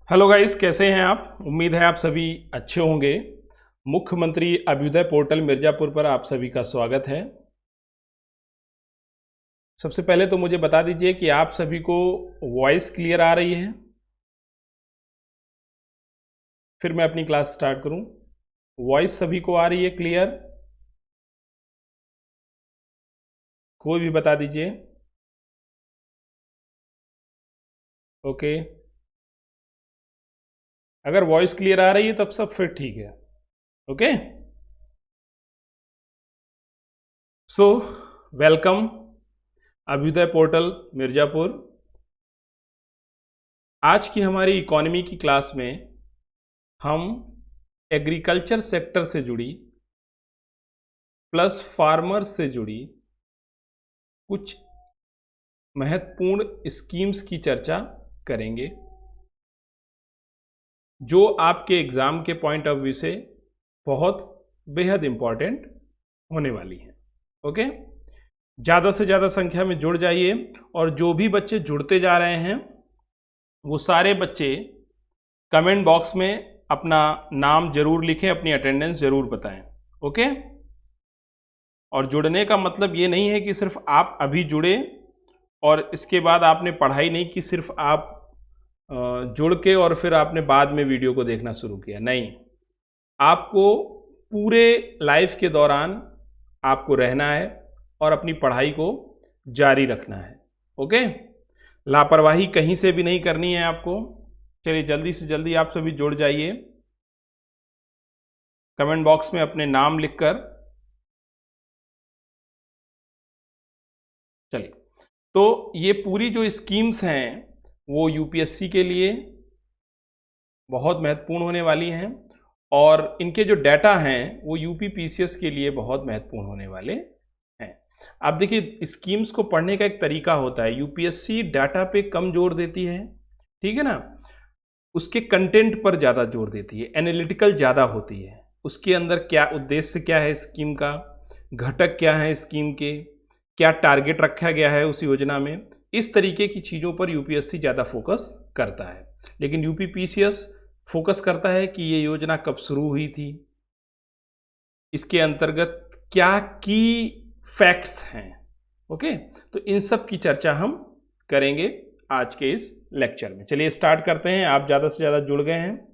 Hello guys, कैसे हैं आप। उम्मीद है आप सभी अच्छे होंगे। मुख्यमंत्री अभ्युदय पोर्टल मिर्ज़ापुर पर आप सभी का स्वागत है। सबसे पहले तो मुझे बता दीजिए कि आप सभी को वॉइस क्लियर आ रही है, फिर मैं अपनी क्लास स्टार्ट करूं। वॉइस सभी को आ रही है क्लियर? कोई भी बता दीजिए। ओके, अगर वॉइस क्लियर आ रही है तब सब फिर ठीक है। Okay, so welcome Abhyudaya portal Mirzapur. आज की हमारी इकोनॉमी की क्लास में हम एग्रीकल्चर सेक्टर से जुड़ी प्लस फार्मर्स से जुड़ी कुछ महत्वपूर्ण स्कीम्स की चर्चा करेंगे जो आपके एग्ज़ाम के पॉइंट ऑफ व्यू से बहुत बेहद इम्पॉर्टेंट होने वाली हैं। ओके, ज़्यादा से ज़्यादा संख्या में जुड़ जाइए, और जो भी बच्चे जुड़ते जा रहे हैं वो सारे बच्चे कमेंट बॉक्स में अपना नाम जरूर लिखें, अपनी अटेंडेंस जरूर बताएं। ओके, और जुड़ने का मतलब ये नहीं है कि सिर्फ आप अभी जुड़े और इसके बाद आपने पढ़ाई नहीं की, सिर्फ आप जुड़ के और फिर आपने बाद में वीडियो को देखना शुरू किया। नहीं, आपको पूरे लाइफ के दौरान आपको रहना है और अपनी पढ़ाई को जारी रखना है। ओके, लापरवाही कहीं से भी नहीं करनी है आपको। चलिए जल्दी से जल्दी आप सभी जुड़ जाइए, कमेंट बॉक्स में अपने नाम लिखकर। चलिए, तो ये पूरी जो स्कीम्स हैं वो यूपीएससी के लिए बहुत महत्वपूर्ण होने वाली हैं, और इनके जो डाटा हैं वो यूपी पीसीएस के लिए बहुत महत्वपूर्ण होने वाले हैं। आप देखिए, स्कीम्स को पढ़ने का एक तरीका होता है। यूपीएससी डाटा पे कम जोर देती है, ठीक है ना, उसके कंटेंट पर ज़्यादा जोर देती है, एनालिटिकल ज़्यादा होती है। उसके अंदर क्या उद्देश्य, क्या है स्कीम का, घटक क्या है स्कीम के, क्या टारगेट रखा गया है उस योजना में, इस तरीके की चीज़ों पर यूपीएससी ज़्यादा फोकस करता है। लेकिन यूपी पीसीएस फोकस करता है कि ये योजना कब शुरू हुई थी, इसके अंतर्गत क्या की फैक्ट्स हैं। ओके, तो इन सब की चर्चा हम करेंगे आज के इस लेक्चर में। चलिए स्टार्ट करते हैं। आप ज़्यादा से ज़्यादा जुड़ गए हैं।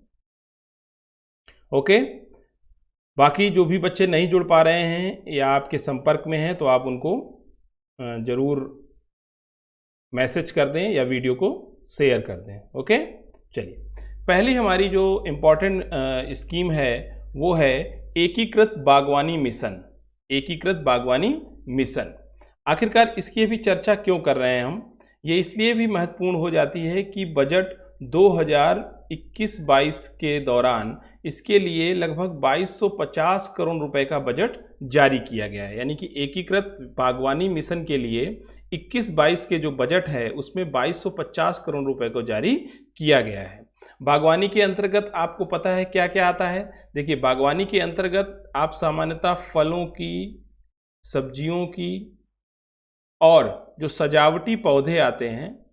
ओके, बाकी जो भी बच्चे नहीं जुड़ पा रहे हैं या आपके संपर्क में हैं तो आप उनको ज़रूर मैसेज कर दें या वीडियो को शेयर कर दें। ओके, चलिए पहली हमारी जो इम्पोर्टेंट स्कीम है वो है एकीकृत बागवानी मिशन। एकीकृत बागवानी मिशन, आखिरकार इसकी भी चर्चा क्यों कर रहे हैं हम? ये इसलिए भी महत्वपूर्ण हो जाती है कि बजट 2021-22 के दौरान इसके लिए लगभग 2250 करोड़ रुपए का बजट जारी किया गया है। यानी कि एकीकृत बागवानी मिशन के लिए 21-22 के जो बजट है उसमें 2250 करोड़ रुपए को जारी किया गया है। बागवानी के अंतर्गत आपको पता है क्या क्या आता है? देखिए, बागवानी के अंतर्गत आप सामान्यतः फलों की, सब्जियों की और जो सजावटी पौधे आते हैं,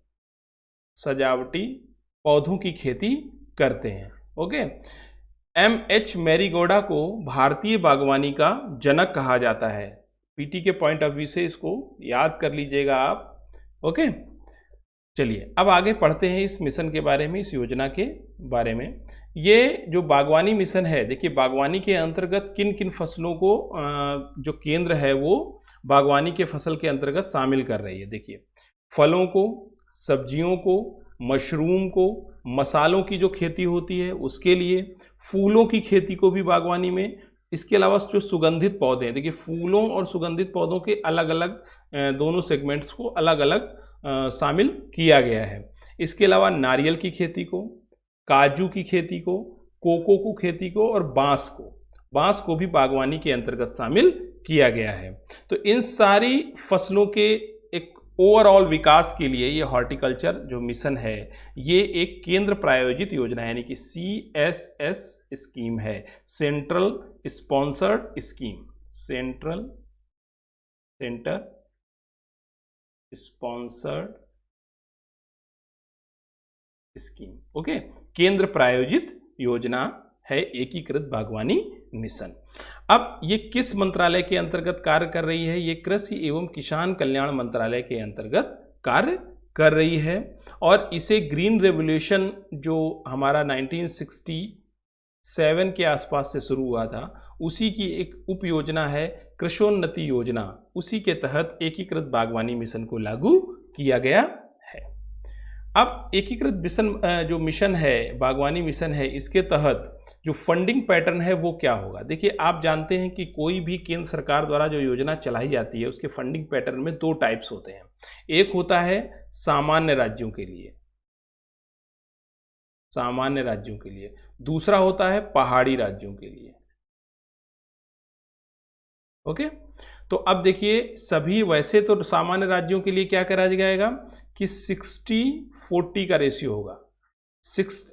सजावटी पौधों की खेती करते हैं। ओके, एमएच मैरीगोडा को भारतीय बागवानी का जनक कहा जाता है। पीटी के पॉइंट ऑफ व्यू से इसको याद कर लीजिएगा आप। ओके, चलिए अब आगे पढ़ते हैं इस मिशन के बारे में, इस योजना के बारे में। ये जो बागवानी मिशन है, देखिए बागवानी के अंतर्गत किन किन फसलों को जो केंद्र है वो बागवानी के फसल के अंतर्गत शामिल कर रही है। देखिए, फलों को, सब्जियों को, मशरूम को, मसालों की जो खेती होती है उसके लिए, फूलों की खेती को भी बागवानी में, इसके अलावा जो सुगंधित पौधे हैं, देखिए फूलों और सुगंधित पौधों के अलग अलग दोनों सेगमेंट्स को अलग अलग शामिल किया गया है। इसके अलावा नारियल की खेती को, काजू की खेती को, कोको को खेती को और बांस को भी बागवानी के अंतर्गत शामिल किया गया है। तो इन सारी फसलों के एक ओवरऑल विकास के लिए ये हॉर्टिकल्चर जो मिशन है ये एक केंद्र प्रायोजित योजना है, यानी कि CSS स्कीम है, सेंटर स्पॉन्सर्ड स्कीम। ओके, केंद्र प्रायोजित योजना है एकीकृत बागवानी मिशन। अब ये किस मंत्रालय के अंतर्गत कार्य कर रही है? ये कृषि एवं किसान कल्याण मंत्रालय के अंतर्गत कार्य कर रही है और इसे ग्रीन रेवोल्यूशन जो हमारा 1967 के आसपास से शुरू हुआ था, उसी की एक उप योजना है कृषोन्नति योजना, उसी के तहत एकीकृत बागवानी मिशन को लागू किया गया है। अब एकीकृत मिशन जो मिशन है, बागवानी मिशन है, इसके तहत जो फंडिंग पैटर्न है वो क्या होगा? देखिए, आप जानते हैं कि कोई भी केंद्र सरकार द्वारा जो योजना चलाई जाती है उसके फंडिंग पैटर्न में दो टाइप्स होते हैं। एक होता है सामान्य राज्यों के लिए, सामान्य राज्यों के लिए, दूसरा होता है पहाड़ी राज्यों के लिए। ओके, तो अब देखिए, सभी वैसे तो सामान्य राज्यों के लिए क्या करा जाएगा कि 60-40 का रेशियो होगा।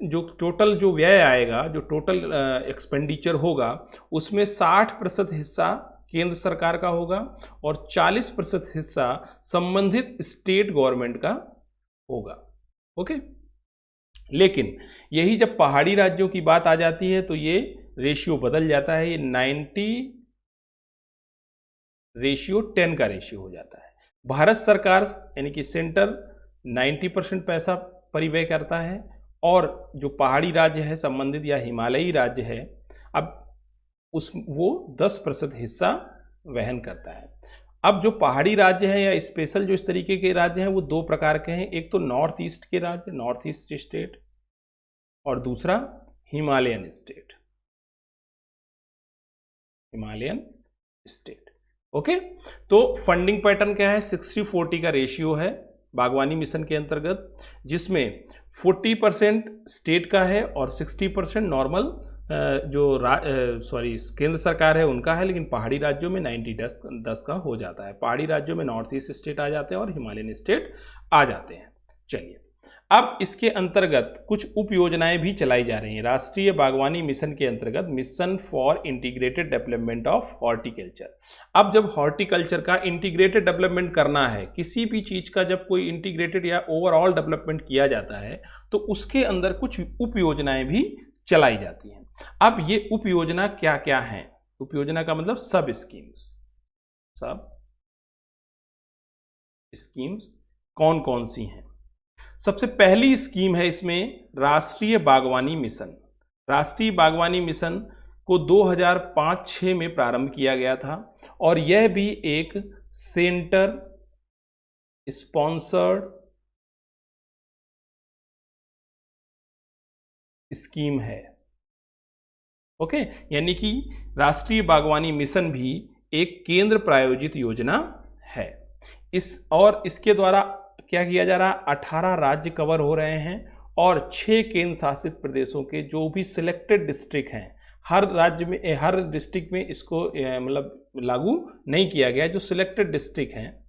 जो टोटल जो व्यय आएगा, जो टोटल एक्सपेंडिचर होगा, उसमें 60% हिस्सा केंद्र सरकार का होगा और 40% हिस्सा संबंधित स्टेट गवर्नमेंट का होगा। ओके, लेकिन यही जब पहाड़ी राज्यों की बात आ जाती है तो ये रेशियो बदल जाता है, ये 90:10 का रेशियो हो जाता है। भारत सरकार यानी कि सेंटर 90% पैसा परिव्यय करता है और जो पहाड़ी राज्य है संबंधित या हिमालयी राज्य है, अब वो 10% हिस्सा वहन करता है। अब जो पहाड़ी राज्य हैं या स्पेशल जो इस तरीके के राज्य हैं वो दो प्रकार के हैं, एक तो नॉर्थ ईस्ट के राज्य, नॉर्थ ईस्ट स्टेट, और दूसरा Himalayan state, Himalayan state. Okay, तो फंडिंग पैटर्न क्या है? 60-40 का रेशियो है बागवानी मिशन के अंतर्गत, जिसमें 40% स्टेट का है और 60% नॉर्मल जो केंद्र सरकार है उनका है, लेकिन पहाड़ी राज्यों में 90-10 का हो जाता है। पहाड़ी राज्यों में नॉर्थ ईस्ट स्टेट आ जाते हैं और हिमालयन स्टेट आ जाते हैं। चलिए, अब इसके अंतर्गत कुछ उप योजनाएं भी चलाई जा रही हैं। राष्ट्रीय बागवानी मिशन के अंतर्गत mission for integrated development of horticulture. अब जब हॉर्टिकल्चर का इंटीग्रेटेड डेवलपमेंट करना है, किसी भी चीज का जब कोई इंटीग्रेटेड या ओवरऑल डेवलपमेंट किया जाता है तो उसके अंदर कुछ उप योजनाएं भी चलाई जाती हैं। अब ये उप योजना क्या क्या हैं? उप योजना का मतलब सब स्कीम्स। सब स्कीम्स कौन कौन सी हैं? सबसे पहली स्कीम है इसमें राष्ट्रीय बागवानी मिशन। राष्ट्रीय बागवानी मिशन को 2005-06 में प्रारंभ किया गया था और यह भी एक सेंटर स्पॉन्सर्ड स्कीम है। ओके, यानी कि राष्ट्रीय बागवानी मिशन भी एक केंद्र प्रायोजित योजना है। इसके द्वारा क्या किया जा रहा है? 18 राज्य कवर हो रहे हैं और 6 केंद्र शासित प्रदेशों के जो भी सिलेक्टेड डिस्ट्रिक्ट हैं, हर राज्य में, हर डिस्ट्रिक्ट में इसको मतलब लागू नहीं किया गया, जो सिलेक्टेड डिस्ट्रिक्ट हैं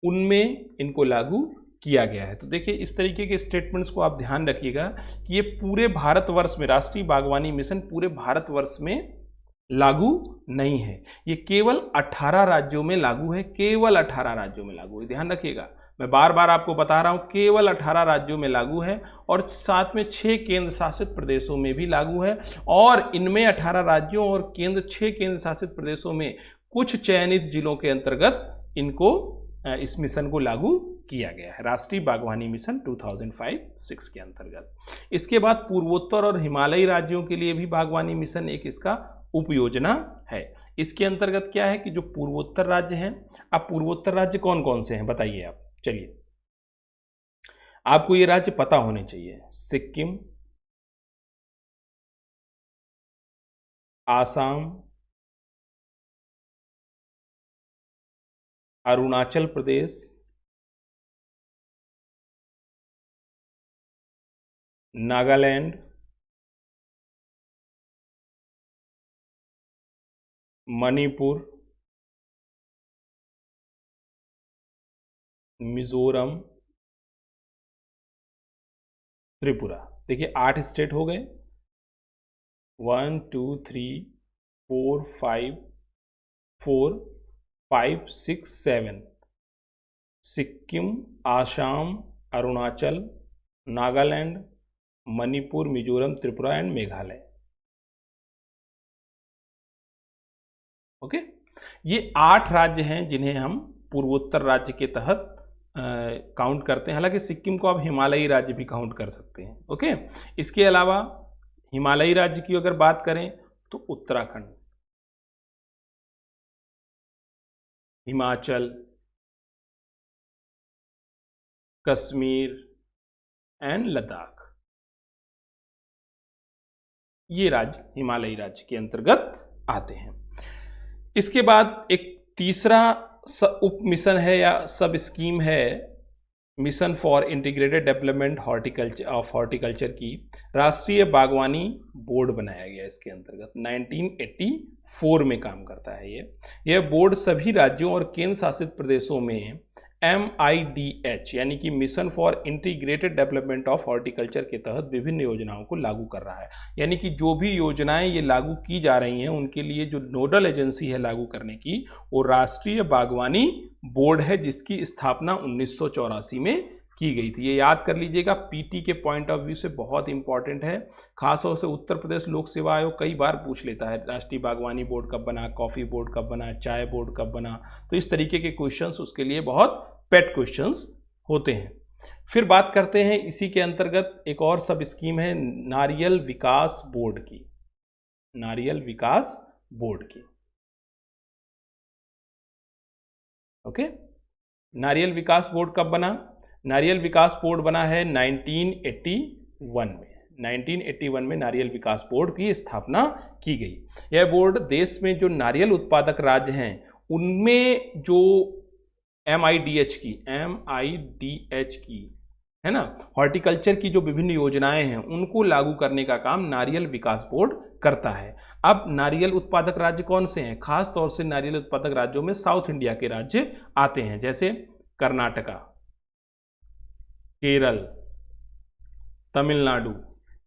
उनमें इनको लागू किया गया है। तो देखिए, इस तरीके के स्टेटमेंट्स को आप ध्यान रखिएगा कि ये पूरे भारतवर्ष में, राष्ट्रीय बागवानी मिशन पूरे भारतवर्ष में लागू नहीं है, ये केवल 18 राज्यों में लागू है, केवल 18 राज्यों में लागू है। ध्यान रखिएगा, मैं बार बार आपको बता रहा हूं, केवल 18 राज्यों में लागू है और साथ में 6 केंद्र शासित प्रदेशों में भी लागू है। और इनमें 18 राज्यों और 6 केंद्र शासित प्रदेशों में कुछ चयनित जिलों के अंतर्गत इनको इस मिशन को लागू किया गया है, राष्ट्रीय बागवानी मिशन 2005-06 के अंतर्गत। इसके बाद पूर्वोत्तर और हिमालयी राज्यों के लिए भी बागवानी मिशन एक इसका उप योजना है। इसके अंतर्गत क्या है कि जो पूर्वोत्तर राज्य हैं, अब पूर्वोत्तर राज्य कौन कौन से हैं बताइए आप। चलिए, आपको ये राज्य पता होने चाहिए। सिक्किम, आसाम, अरुणाचल प्रदेश, नागालैंड, मणिपुर, मिजोरम, त्रिपुरा। देखिए 8 स्टेट हो गए, 1 2 3 4 5 6 7। सिक्किम, आसाम, अरुणाचल, नागालैंड, मणिपुर, मिजोरम, त्रिपुरा एंड मेघालय। ओके, ये 8 राज्य हैं जिन्हें हम पूर्वोत्तर राज्य के तहत काउंट करते हैं। हालांकि सिक्किम को आप हिमालयी राज्य भी काउंट कर सकते हैं। ओके, इसके अलावा हिमालयी राज्य की अगर बात करें तो उत्तराखंड, हिमाचल, कश्मीर एंड लद्दाख, ये राज्य हिमालयी राज्य के अंतर्गत आते हैं। इसके बाद एक तीसरा उप मिशन है या सब स्कीम है, mission for integrated development horticulture की राष्ट्रीय बागवानी बोर्ड बनाया गया। इसके अंतर्गत 1984 में काम करता है यह बोर्ड सभी राज्यों और केंद्र शासित प्रदेशों में MIDH यानी कि mission for integrated development of horticulture के तहत विभिन्न योजनाओं को लागू कर रहा है। यानी कि जो भी योजनाएं ये लागू की जा रही हैं उनके लिए जो नोडल एजेंसी है लागू करने की, वो राष्ट्रीय बागवानी बोर्ड है, जिसकी स्थापना 1984 में की गई थी। ये याद कर लीजिएगा, पीटी के पॉइंट ऑफ व्यू से बहुत इंपॉर्टेंट है। खासतौर से उत्तर प्रदेश लोक सेवा आयोग कई बार पूछ लेता है, राष्ट्रीय बागवानी बोर्ड कब बना, कॉफ़ी बोर्ड कब बना, चाय बोर्ड कब बना। तो इस तरीके के क्वेश्चंस उसके लिए बहुत पेट क्वेश्चंस होते हैं। फिर बात करते हैं इसी के अंतर्गत एक और सब स्कीम है नारियल विकास बोर्ड की, नारियल विकास बोर्ड की। ओके, नारियल विकास बोर्ड कब बना? नारियल विकास बोर्ड बना है 1981 में। 1981 में नारियल विकास बोर्ड की स्थापना की गई। यह बोर्ड देश में जो नारियल उत्पादक राज्य हैं उनमें जो MIDH की है ना, हॉर्टिकल्चर की जो विभिन्न योजनाएं हैं उनको लागू करने का काम नारियल विकास बोर्ड करता है। अब नारियल उत्पादक राज्य कौन से हैं? खास तौर से नारियल उत्पादक राज्यों में साउथ इंडिया के राज्य आते हैं, जैसे कर्नाटका, केरल, तमिलनाडु।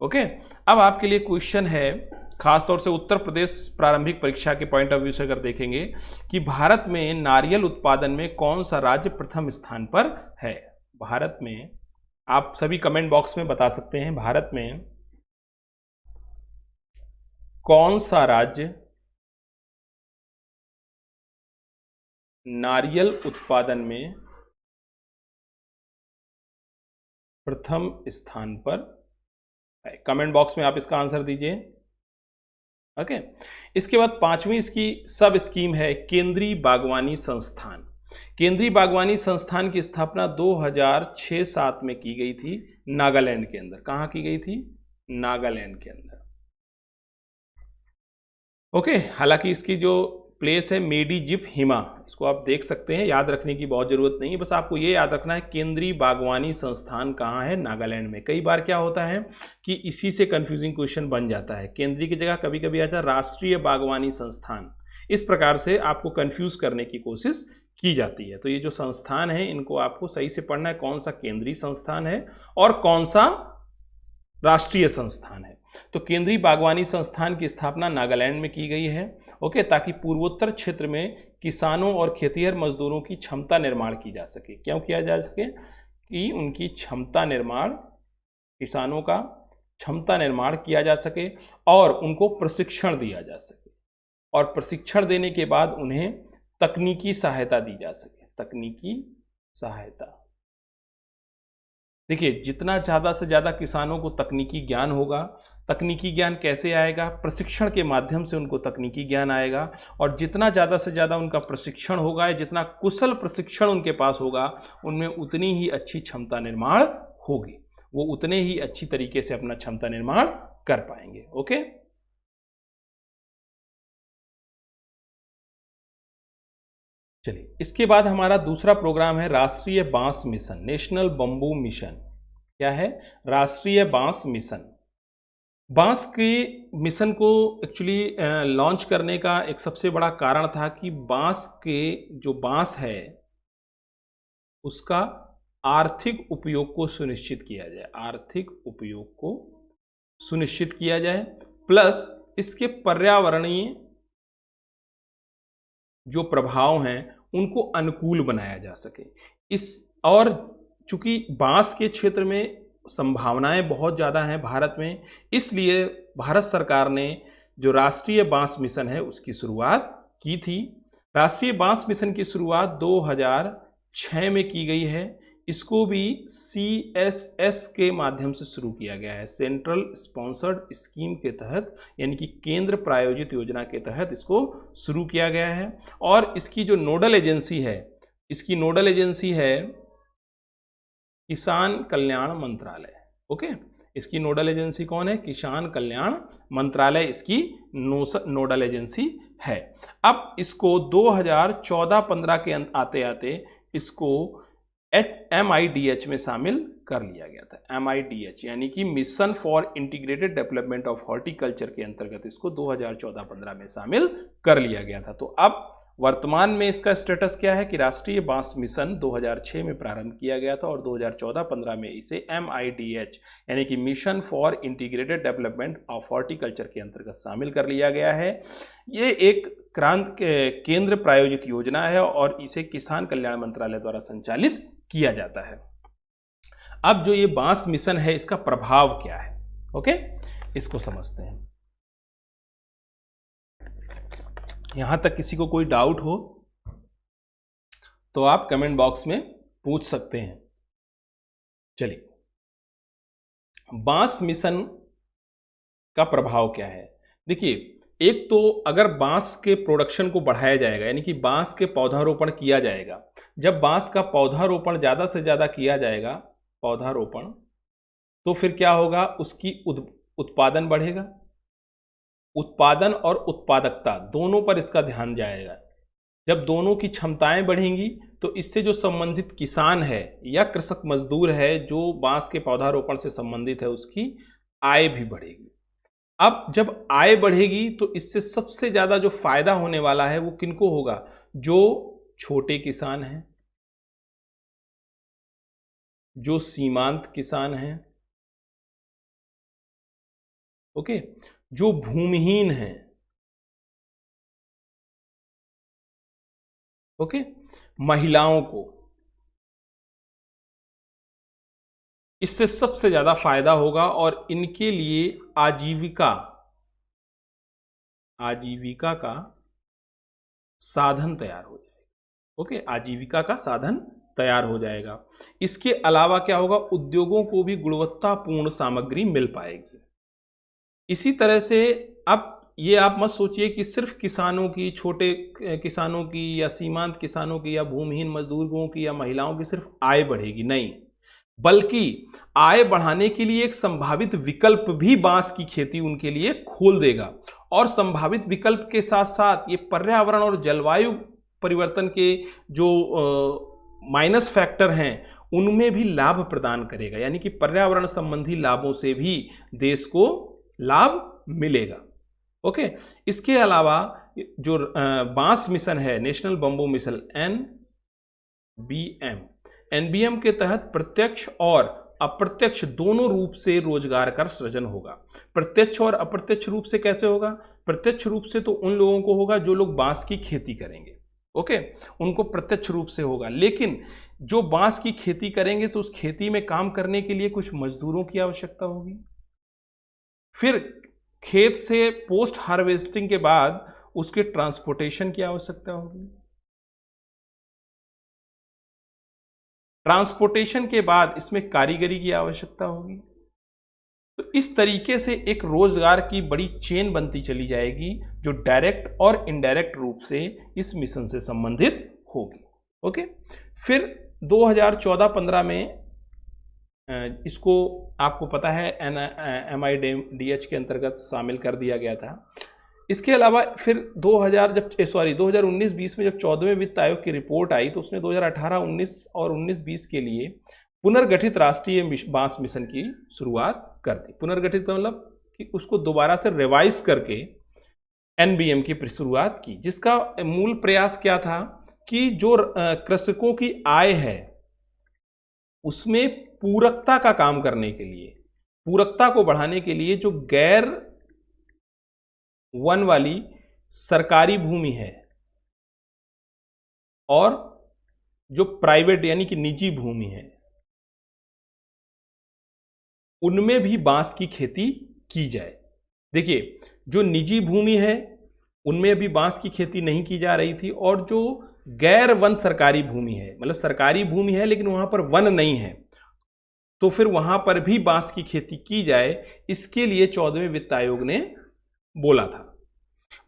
ओके, अब आपके लिए क्वेश्चन है, खासतौर से उत्तर प्रदेश प्रारंभिक परीक्षा के पॉइंट ऑफ व्यू से अगर देखेंगे कि भारत में नारियल उत्पादन में कौन सा राज्य प्रथम स्थान पर है। भारत में, आप सभी कमेंट बॉक्स में बता सकते हैं, भारत में कौन सा राज्य नारियल उत्पादन में प्रथम स्थान पर है? कमेंट बॉक्स में आप इसका आंसर दीजिए। ओके, इसके बाद पांचवी इसकी सब स्कीम है केंद्रीय बागवानी संस्थान। केंद्रीय बागवानी संस्थान की स्थापना 2006-07 में की गई थी नागालैंड के अंदर। कहाँ की गई थी? नागालैंड के अंदर। ओके, हालांकि इसकी जो प्लेस है मेडीजिप हिमा, इसको आप देख सकते हैं, याद रखने की बहुत ज़रूरत नहीं है, बस आपको ये याद रखना है केंद्रीय बागवानी संस्थान कहाँ है? नागालैंड में। कई बार क्या होता है कि इसी से कंफ्यूजिंग क्वेश्चन बन जाता है, केंद्रीय की जगह कभी कभी आता है राष्ट्रीय बागवानी संस्थान। इस प्रकार से आपको कंफ्यूज करने की कोशिश की जाती है। तो ये जो संस्थान है इनको आपको सही से पढ़ना है, कौन सा केंद्रीय संस्थान है और कौन सा राष्ट्रीय संस्थान है। तो केंद्रीय बागवानी संस्थान की स्थापना नागालैंड में की गई है। ओके, ताकि पूर्वोत्तर क्षेत्र में किसानों और खेतिहर मजदूरों की क्षमता निर्माण की जा सके। क्यों किया जा सके? कि उनकी क्षमता निर्माण, किसानों का क्षमता निर्माण किया जा सके और उनको प्रशिक्षण दिया जा सके, और प्रशिक्षण देने के बाद उन्हें तकनीकी सहायता दी जा सके। तकनीकी सहायता, देखिए, जितना ज़्यादा से ज़्यादा किसानों को तकनीकी ज्ञान होगा, तकनीकी ज्ञान कैसे आएगा? प्रशिक्षण के माध्यम से उनको तकनीकी ज्ञान आएगा, और जितना ज़्यादा से ज़्यादा उनका प्रशिक्षण होगा, जितना कुशल प्रशिक्षण उनके पास होगा, उनमें उतनी ही अच्छी क्षमता निर्माण होगी, वो उतने ही अच्छी तरीके से अपना क्षमता निर्माण कर पाएंगे। ओके, चलिए, इसके बाद हमारा दूसरा प्रोग्राम है राष्ट्रीय बांस मिशन, नेशनल बम्बू मिशन। क्या है? राष्ट्रीय बांस मिशन। बांस के मिशन को एक्चुअली लॉन्च करने का एक सबसे बड़ा कारण था कि बांस के जो बांस है उसका आर्थिक उपयोग को सुनिश्चित किया जाए, आर्थिक उपयोग को सुनिश्चित किया जाए, प्लस इसके पर्यावरणीय जो प्रभाव हैं उनको अनुकूल बनाया जा सके। इस और चूंकि बांस के क्षेत्र में संभावनाएं बहुत ज़्यादा हैं भारत में, इसलिए भारत सरकार ने जो राष्ट्रीय बांस मिशन है उसकी शुरुआत की थी। राष्ट्रीय बांस मिशन की शुरुआत 2006 में की गई है। इसको भी CSS के माध्यम से शुरू किया गया है, सेंट्रल स्पॉन्सर्ड स्कीम के तहत, यानी कि केंद्र प्रायोजित योजना के तहत इसको शुरू किया गया है। और इसकी जो नोडल एजेंसी है, इसकी नोडल एजेंसी है किसान कल्याण मंत्रालय। ओके, इसकी नोडल एजेंसी कौन है? किसान कल्याण मंत्रालय इसकी नोडल एजेंसी है। अब इसको 2014-15 के आते आते इसको MIDH में शामिल कर लिया गया था। MIDH यानी कि mission for integrated development of horticulture के अंतर्गत इसको 2014-15 में शामिल कर लिया गया था। तो अब वर्तमान में इसका स्टेटस क्या है कि राष्ट्रीय बांस मिशन 2006 में प्रारंभ किया गया था और 2014-15 में इसे MIDH यानी कि mission for integrated development of horticulture के अंतर्गत शामिल कर लिया गया है। ये एक केंद्र प्रायोजित योजना है और इसे किसान कल्याण मंत्रालय द्वारा संचालित किया जाता है। अब जो ये बांस मिशन है इसका प्रभाव क्या है, ओके, इसको समझते हैं। यहां तक किसी को कोई डाउट हो तो आप कमेंट बॉक्स में पूछ सकते हैं। चलिए, बांस मिशन का प्रभाव क्या है? देखिए, एक तो अगर बांस के प्रोडक्शन को बढ़ाया जाएगा, यानी कि बांस के पौधारोपण किया जाएगा। जब बांस का पौधारोपण ज़्यादा से ज़्यादा किया जाएगा, पौधारोपण, तो फिर क्या होगा? उसकी उत्पादन बढ़ेगा। उत्पादन और उत्पादकता दोनों पर इसका ध्यान जाएगा। जब दोनों की क्षमताएं बढ़ेंगी तो इससे जो संबंधित किसान है या कृषक मजदूर है जो बांस के पौधारोपण से संबंधित है, उसकी आय भी बढ़ेगी। अब जब आय बढ़ेगी तो इससे सबसे ज्यादा जो फायदा होने वाला है वो किनको होगा? जो छोटे किसान हैं, जो सीमांत किसान हैं, ओके, जो भूमिहीन हैं, ओके, महिलाओं को इससे सबसे ज्यादा फायदा होगा और इनके लिए आजीविका का साधन तैयार हो जाएगा। ओके, आजीविका का साधन तैयार हो जाएगा। इसके अलावा क्या होगा? उद्योगों को भी गुणवत्तापूर्ण सामग्री मिल पाएगी। इसी तरह से अब ये आप मत सोचिए कि सिर्फ किसानों की, छोटे किसानों की या सीमांत किसानों की या भूमिहीन मजदूरों की या महिलाओं की सिर्फ आय बढ़ेगी, नहीं, बल्कि आय बढ़ाने के लिए एक संभावित विकल्प भी बांस की खेती उनके लिए खोल देगा। और संभावित विकल्प के साथ साथ ये पर्यावरण और जलवायु परिवर्तन के जो माइनस फैक्टर हैं उनमें भी लाभ प्रदान करेगा, यानी कि पर्यावरण संबंधी लाभों से भी देश को लाभ मिलेगा। ओके, इसके अलावा जो बांस मिशन है, नेशनल बंबू मिशन, NBM के तहत प्रत्यक्ष और अप्रत्यक्ष दोनों रूप से रोजगार का सृजन होगा। प्रत्यक्ष और अप्रत्यक्ष रूप से कैसे होगा? प्रत्यक्ष रूप से तो उन लोगों को होगा जो लोग बांस की खेती करेंगे, ओके, उनको प्रत्यक्ष रूप से होगा। लेकिन जो बांस की खेती करेंगे तो उस खेती में काम करने के लिए कुछ मजदूरों की आवश्यकता होगी। फिर खेत से पोस्ट हार्वेस्टिंग के बाद उसके ट्रांसपोर्टेशन की आवश्यकता होगी। ट्रांसपोर्टेशन के बाद इसमें कारीगरी की आवश्यकता होगी। तो इस तरीके से एक रोजगार की बड़ी चेन बनती चली जाएगी जो डायरेक्ट और इनडायरेक्ट रूप से इस मिशन से संबंधित होगी। ओके, फिर 2014-15 में इसको आपको पता है MIDH के अंतर्गत शामिल कर दिया गया था। इसके अलावा फिर 2019-20 में जब 14वें वित्त आयोग की रिपोर्ट आई तो उसने 2018-19 और 19-20 के लिए पुनर्गठित राष्ट्रीय बांस मिशन की शुरुआत कर दी। पुनर्गठित का मतलब कि उसको दोबारा से रिवाइज करके NBM की शुरुआत की, जिसका मूल प्रयास क्या था कि जो कृषकों की आय है उसमें पूरकता का काम करने के लिए, पूरकता को बढ़ाने के लिए जो गैर वन वाली सरकारी भूमि है और जो प्राइवेट यानी कि निजी भूमि है, उनमें भी बांस की खेती की जाए। देखिए, जो निजी भूमि है उनमें अभी बांस की खेती नहीं की जा रही थी, और जो गैर वन सरकारी भूमि है, मतलब सरकारी भूमि है लेकिन वहां पर वन नहीं है, तो फिर वहां पर भी बांस की खेती की जाए, इसके लिए 14वें वित्त आयोग ने बोला था।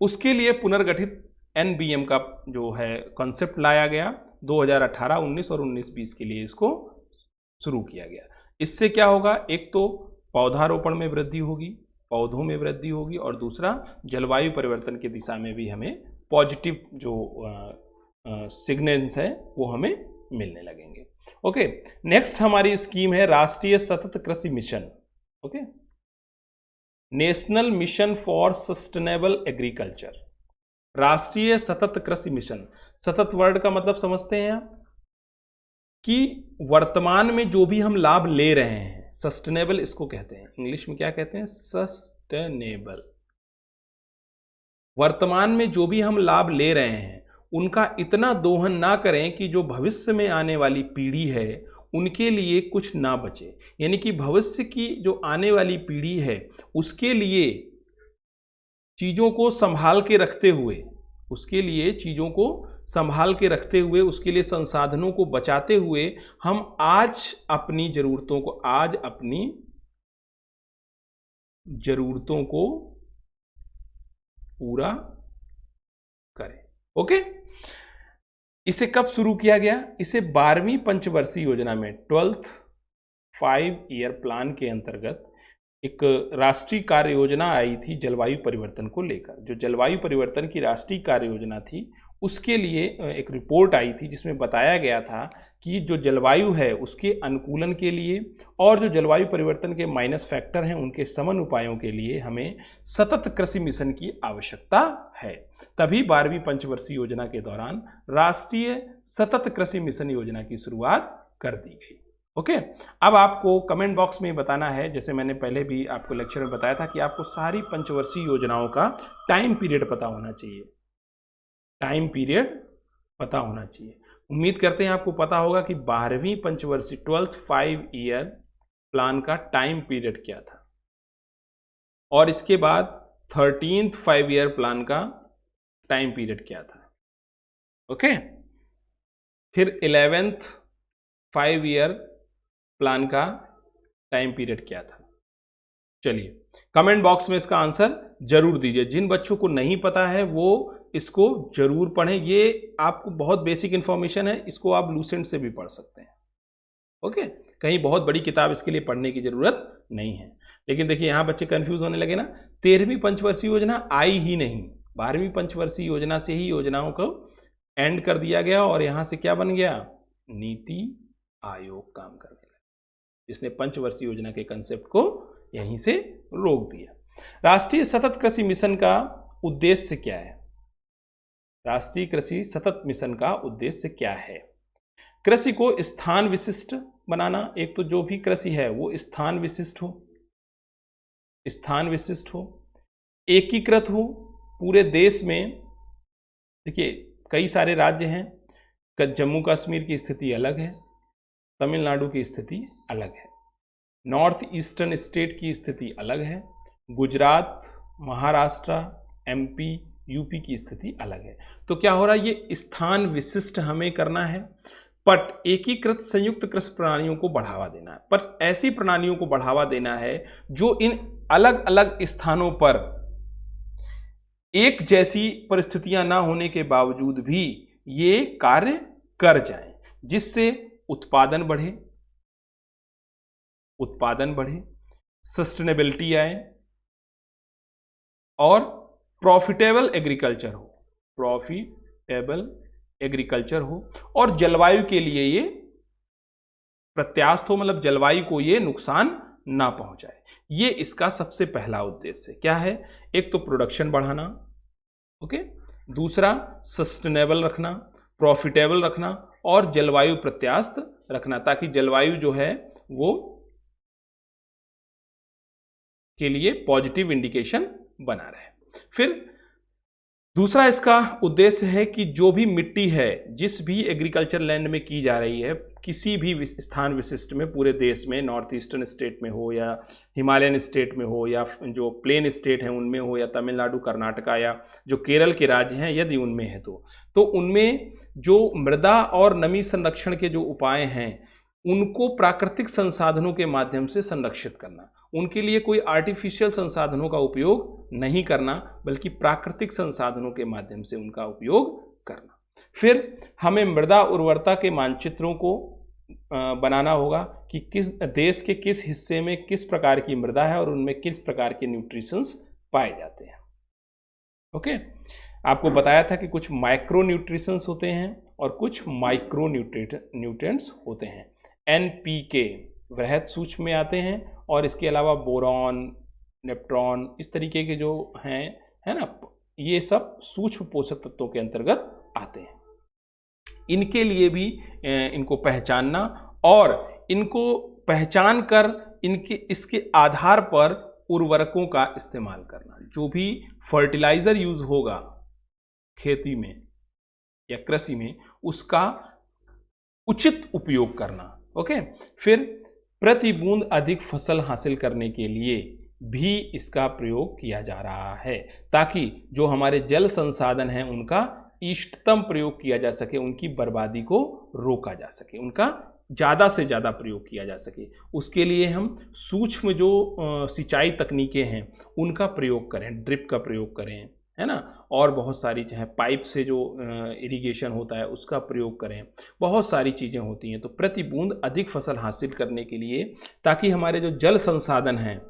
उसके लिए पुनर्गठित एनबीएम का जो है कॉन्सेप्ट लाया गया 2018, 19 और 19-20 के लिए इसको शुरू किया गया। इससे क्या होगा, एक तो पौधारोपण में वृद्धि होगी, पौधों में वृद्धि होगी, और दूसरा जलवायु परिवर्तन की दिशा में भी हमें पॉजिटिव जो सिग्नल्स है वो हमें मिलने लगेंगे। ओके, नेक्स्ट हमारी स्कीम है राष्ट्रीय सतत कृषि mission. Okay, national mission for sustainable agriculture, राष्ट्रीय सतत कृषि मिशन। सतत वर्ड का मतलब समझते हैं आप, कि वर्तमान में जो भी हम लाभ ले रहे हैं, सस्टेनेबल इसको कहते हैं, इंग्लिश में क्या कहते हैं, सस्टेनेबल। वर्तमान में जो भी हम लाभ ले रहे हैं उनका इतना दोहन ना करें कि जो भविष्य में आने वाली पीढ़ी है उनके लिए कुछ ना बचे। यानी कि भविष्य की जो आने वाली पीढ़ी है उसके लिए चीज़ों को संभाल के रखते हुए, उसके लिए चीज़ों को संभाल के रखते हुए, उसके लिए संसाधनों को बचाते हुए हम आज अपनी ज़रूरतों को पूरा करें। ओके, इसे कब शुरू किया गया, इसे 12वीं पंचवर्षीय योजना में 12th 5 ईयर प्लान के अंतर्गत एक राष्ट्रीय कार्य योजना आई थी जलवायु परिवर्तन को लेकर। जो जलवायु परिवर्तन की राष्ट्रीय कार्य योजना थी उसके लिए एक रिपोर्ट आई थी जिसमें बताया गया था कि जो जलवायु है उसके अनुकूलन के लिए और जो जलवायु परिवर्तन के माइनस फैक्टर हैं उनके समन उपायों के लिए हमें सतत कृषि मिशन की आवश्यकता है। तभी 12वीं पंचवर्षीय योजना के दौरान राष्ट्रीय सतत कृषि मिशन योजना की शुरुआत कर दी गई। ओके, अब आपको कमेंट बॉक्स में बताना है, जैसे मैंने पहले भी आपको लेक्चर में बताया था कि आपको सारी पंचवर्षीय योजनाओं का टाइम पीरियड पता होना चाहिए, टाइम पीरियड पता होना चाहिए। उम्मीद करते हैं आपको पता होगा कि 12वीं पंचवर्षीय 12th 5 ईयर प्लान का टाइम पीरियड क्या था, और इसके बाद 13th 5 ईयर प्लान का टाइम पीरियड क्या था। ओके, फिर 11th 5 ईयर प्लान का टाइम पीरियड क्या था। चलिए, कमेंट बॉक्स में इसका आंसर जरूर दीजिए। जिन बच्चों को नहीं पता है वो इसको जरूर पढ़ें, ये आपको बहुत बेसिक इंफॉर्मेशन है, इसको आप लूसेंट से भी पढ़ सकते हैं। ओके, कहीं बहुत बड़ी किताब इसके लिए पढ़ने की जरूरत नहीं है। लेकिन देखिए यहाँ बच्चे कंफ्यूज होने लगे ना, 13वीं पंचवर्षीय योजना आई ही नहीं, 12वीं पंचवर्षीय योजना से ही योजनाओं को एंड कर दिया गया और यहाँ से क्या बन गया, नीति आयोग काम करने लगा, जिसने पंचवर्षीय योजना के कंसेप्ट को यहीं से रोक दिया। राष्ट्रीय सतत कृषि मिशन का उद्देश्य क्या है, राष्ट्रीय कृषि सतत मिशन का उद्देश्य क्या है। कृषि को स्थान विशिष्ट बनाना, एक तो जो भी कृषि है वो स्थान विशिष्ट हो, एकीकृत हो पूरे देश में। देखिए कई सारे राज्य हैं, जम्मू कश्मीर की स्थिति अलग है, तमिलनाडु की स्थिति अलग है, नॉर्थ ईस्टर्न स्टेट की स्थिति अलग है, गुजरात, महाराष्ट्र, एमपी, यूपी की स्थिति अलग है। तो क्या हो रहा है, ये स्थान विशिष्ट हमें करना है, बट एकीकृत संयुक्त कृषि प्रणालियों को बढ़ावा देना है। पर ऐसी प्रणालियों को बढ़ावा देना है जो इन अलग अलग स्थानों पर एक जैसी परिस्थितियां ना होने के बावजूद भी ये कार्य कर जाएं, जिससे उत्पादन बढ़े, सस्टेनेबिलिटी आए और प्रॉफिटेबल एग्रीकल्चर हो और जलवायु के लिए ये प्रत्यास्थ हो, मतलब जलवायु को ये नुकसान ना पहुंचाए। ये इसका सबसे पहला उद्देश्य क्या है, एक तो प्रोडक्शन बढ़ाना, ओके, दूसरा सस्टेनेबल रखना, प्रॉफिटेबल रखना और जलवायु प्रत्यास्थ रखना, ताकि जलवायु जो है वो के लिए पॉजिटिव इंडिकेशन बना रहे। फिर दूसरा इसका उद्देश्य है कि जो भी मिट्टी है, जिस भी एग्रीकल्चर लैंड में की जा रही है, किसी भी स्थान विशिष्ट में, पूरे देश में, नॉर्थ ईस्टर्न स्टेट में हो या हिमालयन स्टेट में हो या जो प्लेन स्टेट हैं उनमें हो या तमिलनाडु, कर्नाटका या जो केरल के राज्य हैं यदि उनमें है तो उनमें जो मृदा और नमी संरक्षण के जो उपाय हैं उनको प्राकृतिक संसाधनों के माध्यम से संरक्षित करना, उनके लिए कोई आर्टिफिशियल संसाधनों का उपयोग नहीं करना बल्कि प्राकृतिक संसाधनों के माध्यम से उनका उपयोग करना। फिर हमें मृदा उर्वरता के मानचित्रों को बनाना होगा कि किस देश के किस हिस्से में किस प्रकार की मृदा है और उनमें किस प्रकार के न्यूट्रिशंस पाए जाते हैं। ओके, आपको बताया था कि कुछ माइक्रो न्यूट्रिशंस होते हैं और कुछ माइक्रो न्यूट्रिएंट्स होते हैं। NPK वृहद सूक्ष्म में आते हैं और इसके अलावा बोरॉन, नेप्ट्रॉन, इस तरीके के जो हैं, है ना, ये सब सूक्ष्म पोषक तत्वों के अंतर्गत आते हैं। इनके लिए भी इनको पहचानना और इनको पहचान कर इसके आधार पर उर्वरकों का इस्तेमाल करना। जो भी फर्टिलाइजर यूज होगा खेती में या कृषि में उसका उचित उपयोग करना। ओके, फिर प्रति बूंद अधिक फसल हासिल करने के लिए भी इसका प्रयोग किया जा रहा है ताकि जो हमारे जल संसाधन हैं उनका इष्टतम प्रयोग किया जा सके, उनकी बर्बादी को रोका जा सके, उनका ज़्यादा से ज़्यादा प्रयोग किया जा सके। उसके लिए हम सूक्ष्म जो सिंचाई तकनीकें हैं उनका प्रयोग करें, ड्रिप का प्रयोग करें, है ना, और बहुत सारी चाहे पाइप से जो इरिगेशन होता है उसका प्रयोग करें, बहुत सारी चीज़ें होती हैं। तो प्रति बूंद अधिक फसल हासिल करने के लिए ताकि हमारे जो जल संसाधन हैं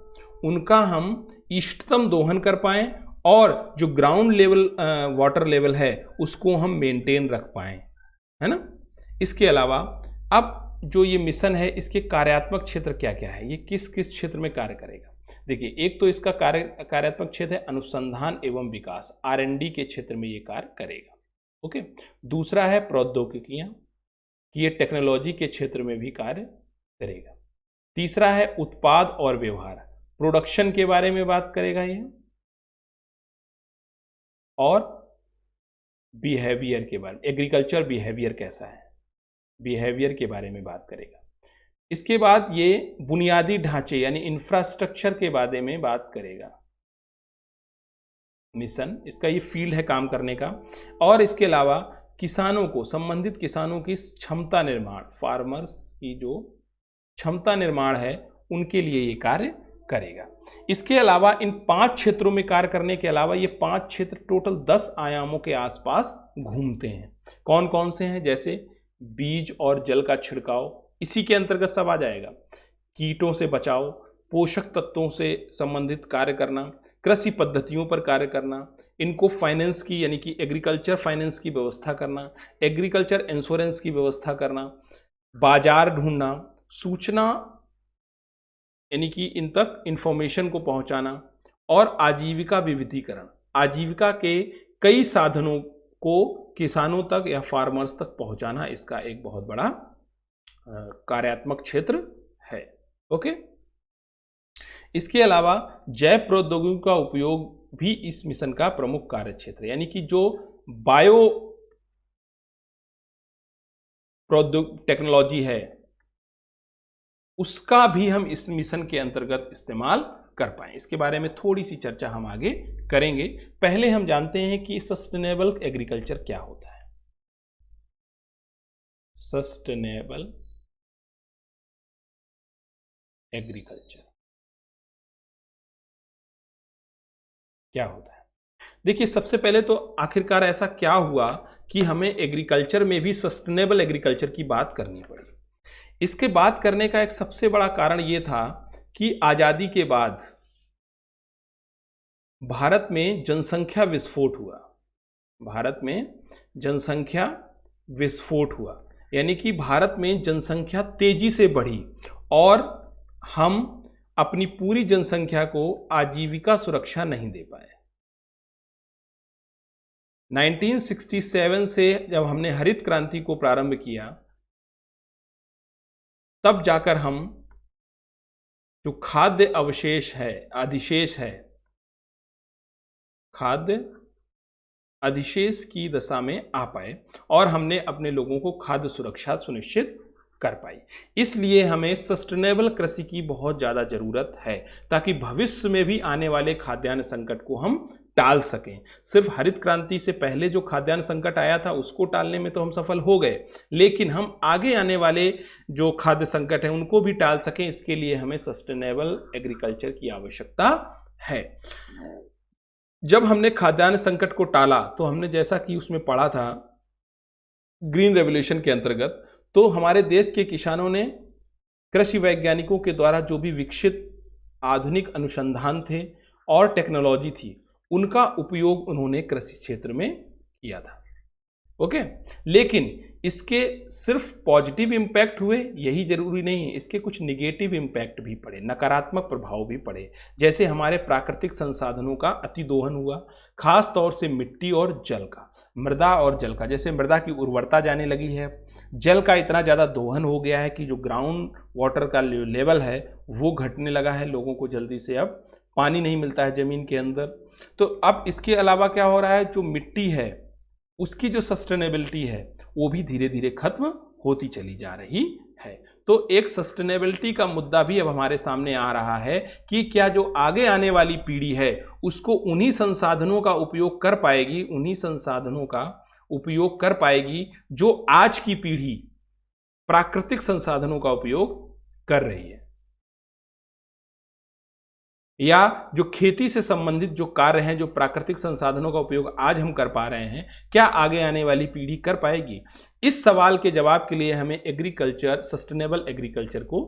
उनका हम इष्टतम दोहन कर पाएँ और जो ग्राउंड लेवल वाटर लेवल है उसको हम मेंटेन रख पाएँ, है ना। इसके अलावा अब जो ये मिशन है इसके कार्यात्मक क्षेत्र क्या क्या है, ये किस किस क्षेत्र में कार्य करेगा। देखिए, एक तो इसका कार्यात्मक क्षेत्र है अनुसंधान एवं विकास, R&D के क्षेत्र में ये कार्य करेगा। ओके, दूसरा है प्रौद्योगिकियाँ कि ये टेक्नोलॉजी के क्षेत्र में भी कार्य करेगा। तीसरा है उत्पाद और व्यवहार, प्रोडक्शन के बारे में बात करेगा ये, और बिहेवियर के बारे में, एग्रीकल्चर बिहेवियर कैसा है, बिहेवियर के बारे में बात करेगा। इसके बाद ये बुनियादी ढांचे यानी इंफ्रास्ट्रक्चर के बारे में बात करेगा मिशन, इसका ये फील्ड है काम करने का। और इसके अलावा किसानों को, संबंधित किसानों की क्षमता निर्माण, फार्मर्स की जो क्षमता निर्माण है उनके लिए ये कार्य करेगा। इसके अलावा इन 5 क्षेत्रों में कार्य करने के अलावा ये 5 क्षेत्र टोटल 10 आयामों के आसपास घूमते हैं। कौन कौन से हैं, जैसे बीज और जल का छिड़काव, इसी के अंतर्गत सब आ जाएगा। कीटों से बचाव, पोषक तत्वों से संबंधित कार्य करना, कृषि पद्धतियों पर कार्य करना, इनको फाइनेंस की यानी कि एग्रीकल्चर फाइनेंस की व्यवस्था करना, एग्रीकल्चर इंश्योरेंस की व्यवस्था करना, बाजार ढूंढना, सूचना यानी कि इन तक इंफॉर्मेशन को पहुंचाना, और आजीविका विविधीकरण, आजीविका के कई साधनों को किसानों तक या फार्मर्स तक पहुंचाना इसका एक बहुत बड़ा कार्यात्मक क्षेत्र है। ओके, इसके अलावा जैव प्रौद्योगिकी का उपयोग भी इस मिशन का प्रमुख कार्य क्षेत्र है, यानी कि जो बायो टेक्नोलॉजी है उसका भी हम इस मिशन के अंतर्गत इस्तेमाल कर पाएं। इसके बारे में थोड़ी सी चर्चा हम आगे करेंगे। पहले हम जानते हैं कि सस्टेनेबल एग्रीकल्चर क्या होता है। सस्टेनेबल एग्रीकल्चर क्या होता है? देखिए, सबसे पहले तो आखिरकार ऐसा क्या हुआ कि हमें एग्रीकल्चर में भी सस्टेनेबल एग्रीकल्चर की बात करनी पड़ी। इसके बात करने का एक सबसे बड़ा कारण ये था कि आज़ादी के बाद भारत में जनसंख्या विस्फोट हुआ। भारत में जनसंख्या विस्फोट हुआ यानी कि भारत में जनसंख्या तेजी से बढ़ी और हम अपनी पूरी जनसंख्या को आजीविका सुरक्षा नहीं दे पाए। 1967 से जब हमने हरित क्रांति को प्रारंभ किया तब जाकर हम जो खाद्य अवशेष है, अधिशेष है, खाद्य अधिशेष की दशा में आ पाए और हमने अपने लोगों को खाद्य सुरक्षा सुनिश्चित कर पाई। इसलिए हमें सस्टेनेबल कृषि की बहुत ज़्यादा ज़रूरत है ताकि भविष्य में भी आने वाले खाद्यान्न संकट को हम टाल सकें। सिर्फ हरित क्रांति से पहले जो खाद्यान्न संकट आया था उसको टालने में तो हम सफल हो गए, लेकिन हम आगे आने वाले जो खाद्य संकट हैं उनको भी टाल सकें, इसके लिए हमें सस्टेनेबल एग्रीकल्चर की आवश्यकता है। जब हमने खाद्यान्न संकट को टाला तो हमने जैसा कि उसमें पढ़ा था ग्रीन रेवोल्यूशन के अंतर्गत, तो हमारे देश के किसानों ने कृषि वैज्ञानिकों के द्वारा जो भी विकसित आधुनिक अनुसंधान थे और टेक्नोलॉजी थी उनका उपयोग उन्होंने कृषि क्षेत्र में किया था। ओके, लेकिन इसके सिर्फ पॉजिटिव इम्पैक्ट हुए यही जरूरी नहीं है, इसके कुछ निगेटिव इम्पैक्ट भी पड़े, नकारात्मक प्रभाव भी पड़े। जैसे हमारे प्राकृतिक संसाधनों का अतिदोहन हुआ, खास तौर से मिट्टी और जल का, मृदा और जल का। जैसे मृदा की उर्वरता जाने लगी है, जल का इतना ज़्यादा दोहन हो गया है कि जो ग्राउंड वाटर का लेवल है वो घटने लगा है, लोगों को जल्दी से अब पानी नहीं मिलता है ज़मीन के अंदर। तो अब इसके अलावा क्या हो रहा है, जो मिट्टी है उसकी जो सस्टेनेबिलिटी है वो भी धीरे धीरे खत्म होती चली जा रही है। तो एक सस्टेनेबिलिटी का मुद्दा भी अब हमारे सामने आ रहा है कि क्या जो आगे आने वाली पीढ़ी है उसको उन्हीं संसाधनों का उपयोग कर पाएगी, उन्हीं संसाधनों का उपयोग कर पाएगी जो आज की पीढ़ी प्राकृतिक संसाधनों का उपयोग कर रही है, या जो खेती से संबंधित जो कार्य हैं, जो प्राकृतिक संसाधनों का उपयोग आज हम कर पा रहे हैं, क्या आगे आने वाली पीढ़ी कर पाएगी? इस सवाल के जवाब के लिए हमें एग्रीकल्चर, सस्टेनेबल एग्रीकल्चर को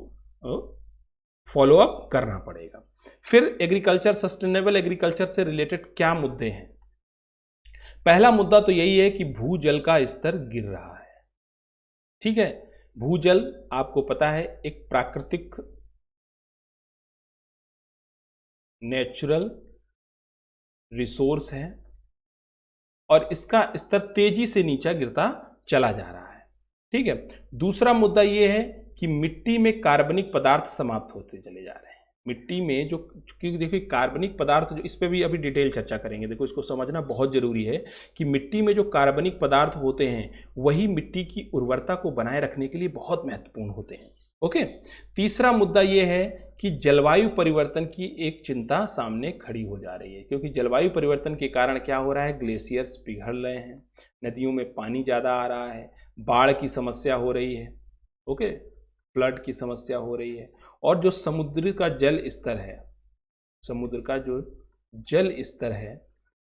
फॉलो अप करना पड़ेगा। फिर एग्रीकल्चर, सस्टेनेबल एग्रीकल्चर से रिलेटेड क्या मुद्दे हैं? पहला मुद्दा तो यही है कि भूजल का स्तर गिर रहा है। ठीक है, भूजल आपको पता है एक प्राकृतिक नेचुरल रिसोर्स है और इसका स्तर तेजी से नीचे गिरता चला जा रहा है। ठीक है, दूसरा मुद्दा यह है कि मिट्टी में कार्बनिक पदार्थ समाप्त होते चले जा रहे हैं। मिट्टी में जो, क्योंकि देखिए कार्बनिक पदार्थ जो, इस पे भी अभी डिटेल चर्चा करेंगे। देखो इसको समझना बहुत जरूरी है कि मिट्टी में जो कार्बनिक पदार्थ होते हैं वही मिट्टी की उर्वरता को बनाए रखने के लिए बहुत महत्वपूर्ण होते हैं। ओके, तीसरा मुद्दा यह है कि जलवायु परिवर्तन की एक चिंता सामने खड़ी हो जा रही है, क्योंकि जलवायु परिवर्तन के कारण क्या हो रहा है, ग्लेशियर्स पिघल रहे हैं, नदियों में पानी ज़्यादा आ रहा है, बाढ़ की समस्या हो रही है, ओके, फ्लड की समस्या हो रही है, और जो समुद्र का जल स्तर है, समुद्र का जो जल स्तर है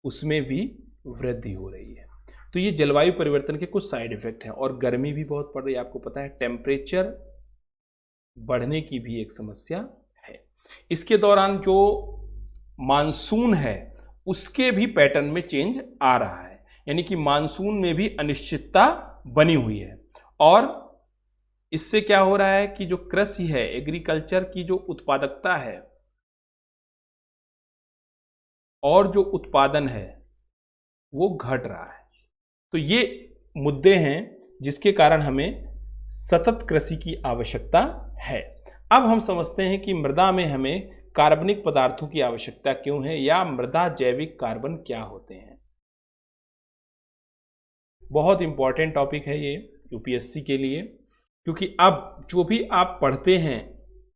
उसमें भी वृद्धि हो रही है। तो ये जलवायु परिवर्तन के कुछ साइड इफेक्ट हैं। और गर्मी भी बहुत पड़ रही है, आपको पता है टेम्परेचर बढ़ने की भी एक समस्या है। इसके दौरान जो मानसून है उसके भी पैटर्न में चेंज आ रहा है, यानी कि मानसून में भी अनिश्चितता बनी हुई है। और इससे क्या हो रहा है कि जो कृषि है, एग्रीकल्चर की जो उत्पादकता है और जो उत्पादन है वो घट रहा है। तो ये मुद्दे हैं जिसके कारण हमें सतत कृषि की आवश्यकता है। अब हम समझते हैं कि मृदा में हमें कार्बनिक पदार्थों की आवश्यकता क्यों है, या मृदा जैविक कार्बन क्या होते हैं। बहुत इंपॉर्टेंट टॉपिक है ये यूपीएससी के लिए, क्योंकि अब जो भी आप पढ़ते हैं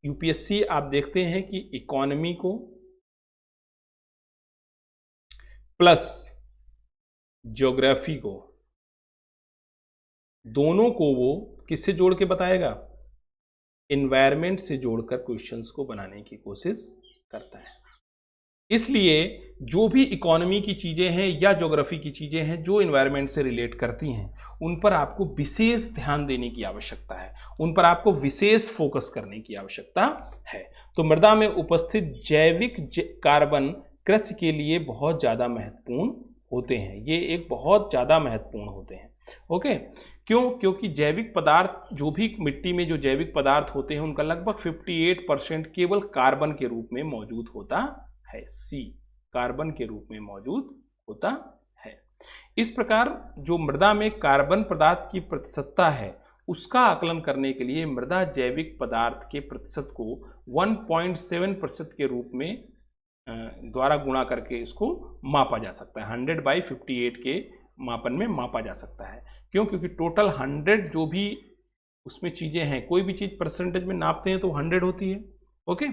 यूपीएससी, आप देखते हैं कि इकोनॉमी को प्लस ज्योग्राफी को, दोनों को वो किससे जोड़ के बताएगा, एनवायरनमेंट से जोड़कर क्वेश्चंस को बनाने की कोशिश करता है। इसलिए जो भी इकोनॉमी की चीज़ें हैं या ज्योग्राफी की चीज़ें हैं जो एनवायरनमेंट से रिलेट करती हैं, उन पर आपको विशेष ध्यान देने की आवश्यकता है, उन पर आपको विशेष फोकस करने की आवश्यकता है। तो मृदा में उपस्थित जैविक कार्बन कृषि के लिए बहुत ज़्यादा महत्वपूर्ण होते हैं, ये एक बहुत ज़्यादा महत्वपूर्ण होते हैं। ओके, क्यों? क्योंकि जैविक पदार्थ, जो भी मिट्टी में जो जैविक पदार्थ होते हैं उनका लगभग 58% केवल कार्बन के रूप में मौजूद होता है। सी, कार्बन के रूप में मौजूद होता है। इस प्रकार जो मृदा में कार्बन पदार्थ की प्रतिशतता है उसका आकलन करने के लिए मृदा जैविक पदार्थ के प्रतिशत को 1.7% के रूप में द्वारा गुणा करके इसको मापा जा सकता है। 100/58 के मापन में मापा जा सकता है। क्यों? क्योंकि टोटल 100 जो भी उसमें चीज़ें हैं, कोई भी चीज़ परसेंटेज में नापते हैं तो 100 होती है। ओके,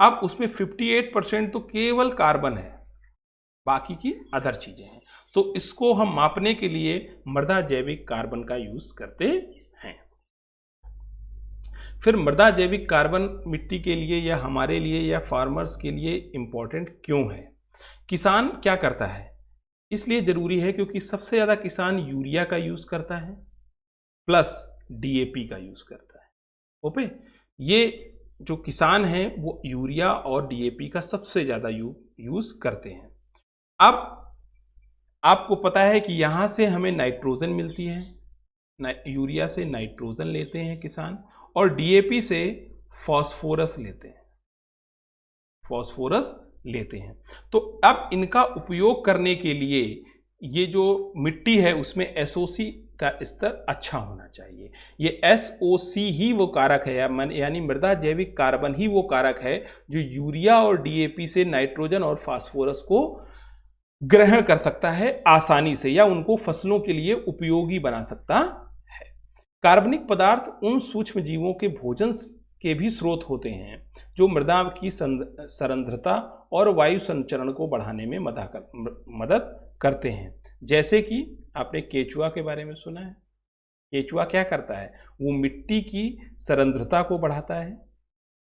अब उसमें 58% तो केवल कार्बन है, बाकी की अदर चीज़ें हैं। तो इसको हम मापने के लिए मृदा जैविक कार्बन का यूज करते हैं। फिर मृदा जैविक कार्बन मिट्टी के लिए या हमारे लिए या फार्मर्स के लिए इंपॉर्टेंट क्यों है? किसान क्या करता है? इसलिए जरूरी है क्योंकि सबसे ज़्यादा किसान यूरिया का यूज करता है प्लस डीएपी का यूज करता है। ओके, ये जो किसान हैं वो यूरिया और डीएपी का सबसे ज़्यादा यूज करते हैं। अब आपको पता है कि यहाँ से हमें नाइट्रोजन मिलती है, यूरिया से नाइट्रोजन लेते हैं किसान, और डीएपी से फास्फोरस लेते हैं। तो अब इनका उपयोग करने के लिए ये जो मिट्टी है उसमें एसओसी का स्तर अच्छा होना चाहिए। ये एसओसी ही वो कारक है, यानी मृदा जैविक कार्बन ही वो कारक है जो यूरिया और डीएपी से नाइट्रोजन और फास्फोरस को ग्रहण कर सकता है आसानी से, या उनको फसलों के लिए उपयोगी बना सकता है। कार्बनिक पदार्थ उन सूक्ष्म जीवों के भोजन के भी स्रोत होते हैं जो मृदा की सांद्रता और वायु संचरण को बढ़ाने में मदद करते हैं। जैसे कि आपने केचुआ के बारे में सुना है। केचुआ क्या करता है? वो मिट्टी की सांद्रता को बढ़ाता है,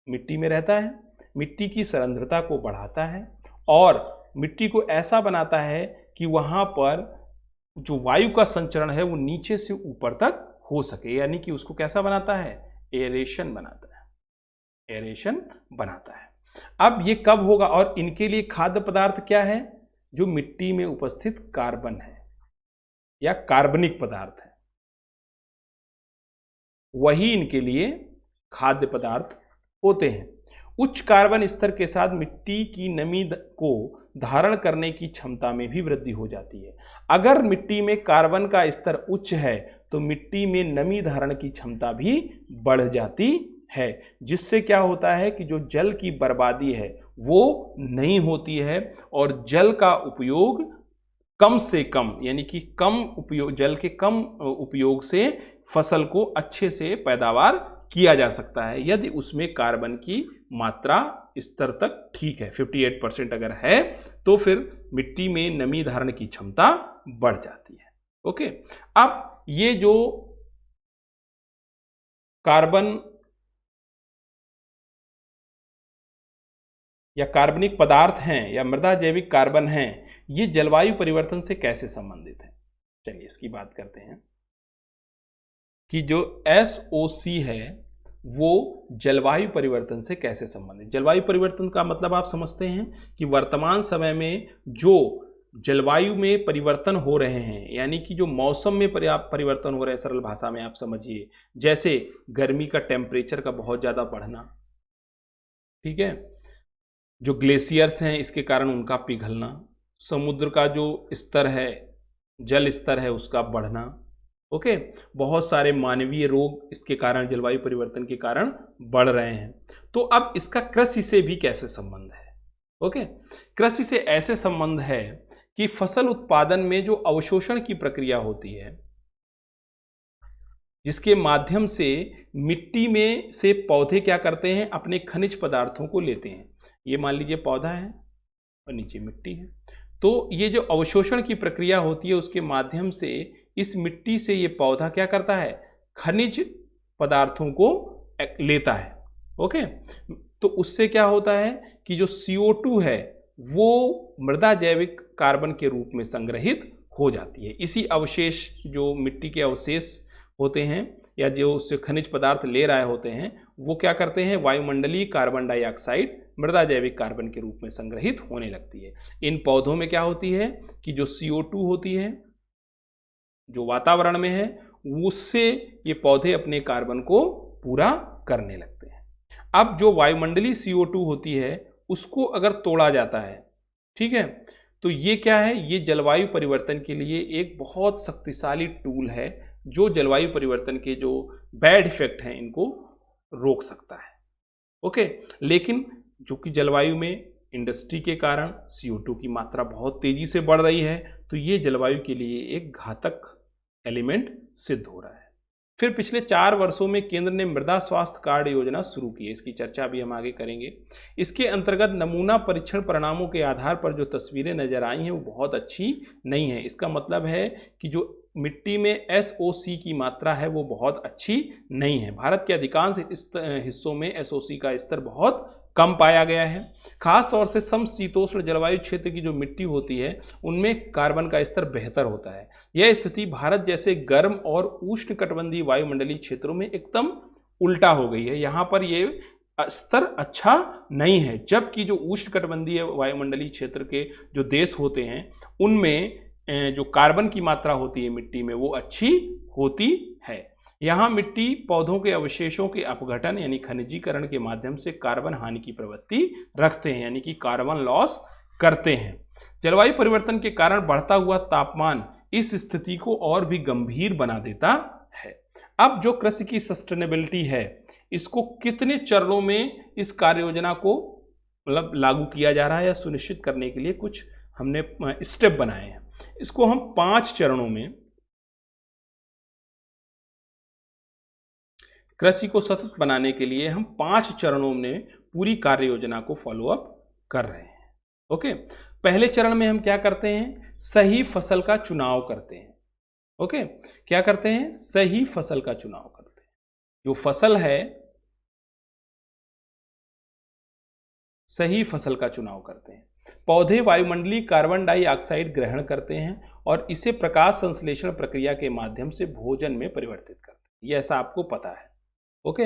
मिट्टी में रहता है, मिट्टी की सांद्रता को बढ़ाता है और मिट्टी को ऐसा बनाता है कि वहाँ पर जो वायु का संचरण है वो नीचे से ऊपर तक हो सके, यानी कि उसको कैसा बनाता है? एरेशन बनाता है। अब ये कब होगा? और इनके लिए खाद्य पदार्थ क्या है? जो मिट्टी में उपस्थित कार्बन है या कार्बनिक पदार्थ है, वही इनके लिए खाद्य पदार्थ होते हैं। उच्च कार्बन स्तर के साथ मिट्टी की नमी को धारण करने की क्षमता में भी वृद्धि हो जाती है। अगर मिट्टी में कार्बन का स्तर उच्च है तो मिट्टी में नमी धारण की क्षमता भी बढ़ जाती है, जिससे क्या होता है कि जो जल की बर्बादी है वो नहीं होती है और जल का उपयोग कम से कम, यानी कि जल के कम उपयोग से फसल को अच्छे से पैदावार किया जा सकता है यदि उसमें कार्बन की मात्रा स्तर तक ठीक है। 58% अगर है तो फिर मिट्टी में नमी धारण की क्षमता बढ़ जाती है। ओके, अब ये जो कार्बन या कार्बनिक पदार्थ हैं या मृदा जैविक कार्बन हैं, ये जलवायु परिवर्तन से कैसे संबंधित हैं? चलिए इसकी बात करते हैं कि जो एसओसी है वो जलवायु परिवर्तन से कैसे संबंधित। जलवायु परिवर्तन का मतलब आप समझते हैं कि वर्तमान समय में जो जलवायु में परिवर्तन हो रहे हैं, यानी कि जो मौसम में परिवर्तन हो रहे हैं, सरल भाषा में आप समझिए, जैसे गर्मी का टेम्परेचर का बहुत ज़्यादा बढ़ना, ठीक है, जो ग्लेशियर्स हैं इसके कारण उनका पिघलना, समुद्र का जो स्तर है, जल स्तर है उसका बढ़ना, ओके, बहुत सारे मानवीय रोग इसके कारण, जलवायु परिवर्तन के कारण बढ़ रहे हैं। तो अब इसका कृषि से भी कैसे संबंध है? ओके, कृषि से ऐसे संबंध है कि फसल उत्पादन में जो अवशोषण की प्रक्रिया होती है, जिसके माध्यम से मिट्टी में से पौधे क्या करते हैं? अपने खनिज पदार्थों को लेते हैं। ये मान लीजिए पौधा है और नीचे मिट्टी है, तो ये जो अवशोषण की प्रक्रिया होती है उसके माध्यम से इस मिट्टी से ये पौधा क्या करता है? खनिज पदार्थों को लेता है। ओके, तो उससे क्या होता है कि जो CO2 है वो मृदा जैविक कार्बन के रूप में संग्रहित हो जाती है। इसी अवशेष, जो मिट्टी के अवशेष होते हैं या जो उससे खनिज पदार्थ ले रहे होते हैं, वो क्या करते हैं? वायुमंडलीय कार्बन डाइऑक्साइड मृदा जैविक कार्बन के रूप में संग्रहित होने लगती है। इन पौधों में क्या होती है कि जो CO2 होती है जो वातावरण में है, उससे ये पौधे अपने कार्बन को पूरा करने लगते हैं। अब जो वायुमंडलीय CO2 होती है उसको अगर तोड़ा जाता है, ठीक है, तो ये क्या है? ये जलवायु परिवर्तन के लिए एक बहुत शक्तिशाली टूल है जो जलवायु परिवर्तन के जो बैड इफेक्ट हैं इनको रोक सकता है। ओके, लेकिन जो कि जलवायु में इंडस्ट्री के कारण CO2 की मात्रा बहुत तेजी से बढ़ रही है, तो ये जलवायु के लिए एक घातक एलिमेंट सिद्ध हो रहा है। फिर पिछले 4 वर्षों में केंद्र ने मृदा स्वास्थ्य कार्ड योजना शुरू की है, इसकी चर्चा भी हम आगे करेंगे। इसके अंतर्गत नमूना परीक्षण परिणामों के आधार पर जो तस्वीरें नजर आई हैं वो बहुत अच्छी नहीं है। इसका मतलब है कि जो मिट्टी में SOC की मात्रा है वो बहुत अच्छी नहीं है। भारत के अधिकांश हिस्सों में SOC का स्तर बहुत कम पाया गया है। खास तौर से समशीतोष्ण जलवायु क्षेत्र की जो मिट्टी होती है उनमें कार्बन का स्तर बेहतर होता है। यह स्थिति भारत जैसे गर्म और उष्णकटिबंधीय वायुमंडलीय क्षेत्रों में एकदम उल्टा हो गई है। यहाँ पर ये स्तर अच्छा नहीं है, जबकि जो उष्णकटिबंधीय वायुमंडलीय क्षेत्र के जो देश होते हैं उनमें जो कार्बन की मात्रा होती है मिट्टी में वो अच्छी होती है। यहाँ मिट्टी पौधों के अवशेषों के अपघटन यानी खनिजीकरण के माध्यम से कार्बन हानि की प्रवृत्ति रखते हैं, यानी कि कार्बन लॉस करते हैं। जलवायु परिवर्तन के कारण बढ़ता हुआ तापमान इस स्थिति को और भी गंभीर बना देता है। अब जो कृषि की सस्टेनेबिलिटी है, इसको कितने चरणों में इस कार्य योजना को मतलब लागू किया जा रहा है या सुनिश्चित करने के लिए कुछ हमने स्टेप बनाए हैं। इसको हम 5 चरणों में कृषि को सतत बनाने के लिए हम 5 चरणों में पूरी कार्य योजना को फॉलो अप कर रहे हैं। ओके, पहले चरण में हम क्या करते हैं? सही फसल का चुनाव करते हैं। ओके, क्या करते हैं? सही फसल का चुनाव करते हैं। जो फसल है सही फसल का चुनाव करते हैं। पौधे वायुमंडलीय कार्बन डाइऑक्साइड ग्रहण करते हैं और इसे प्रकाश संश्लेषण प्रक्रिया के माध्यम से भोजन में परिवर्तित करते हैं। ये ऐसा आपको पता है। ओके,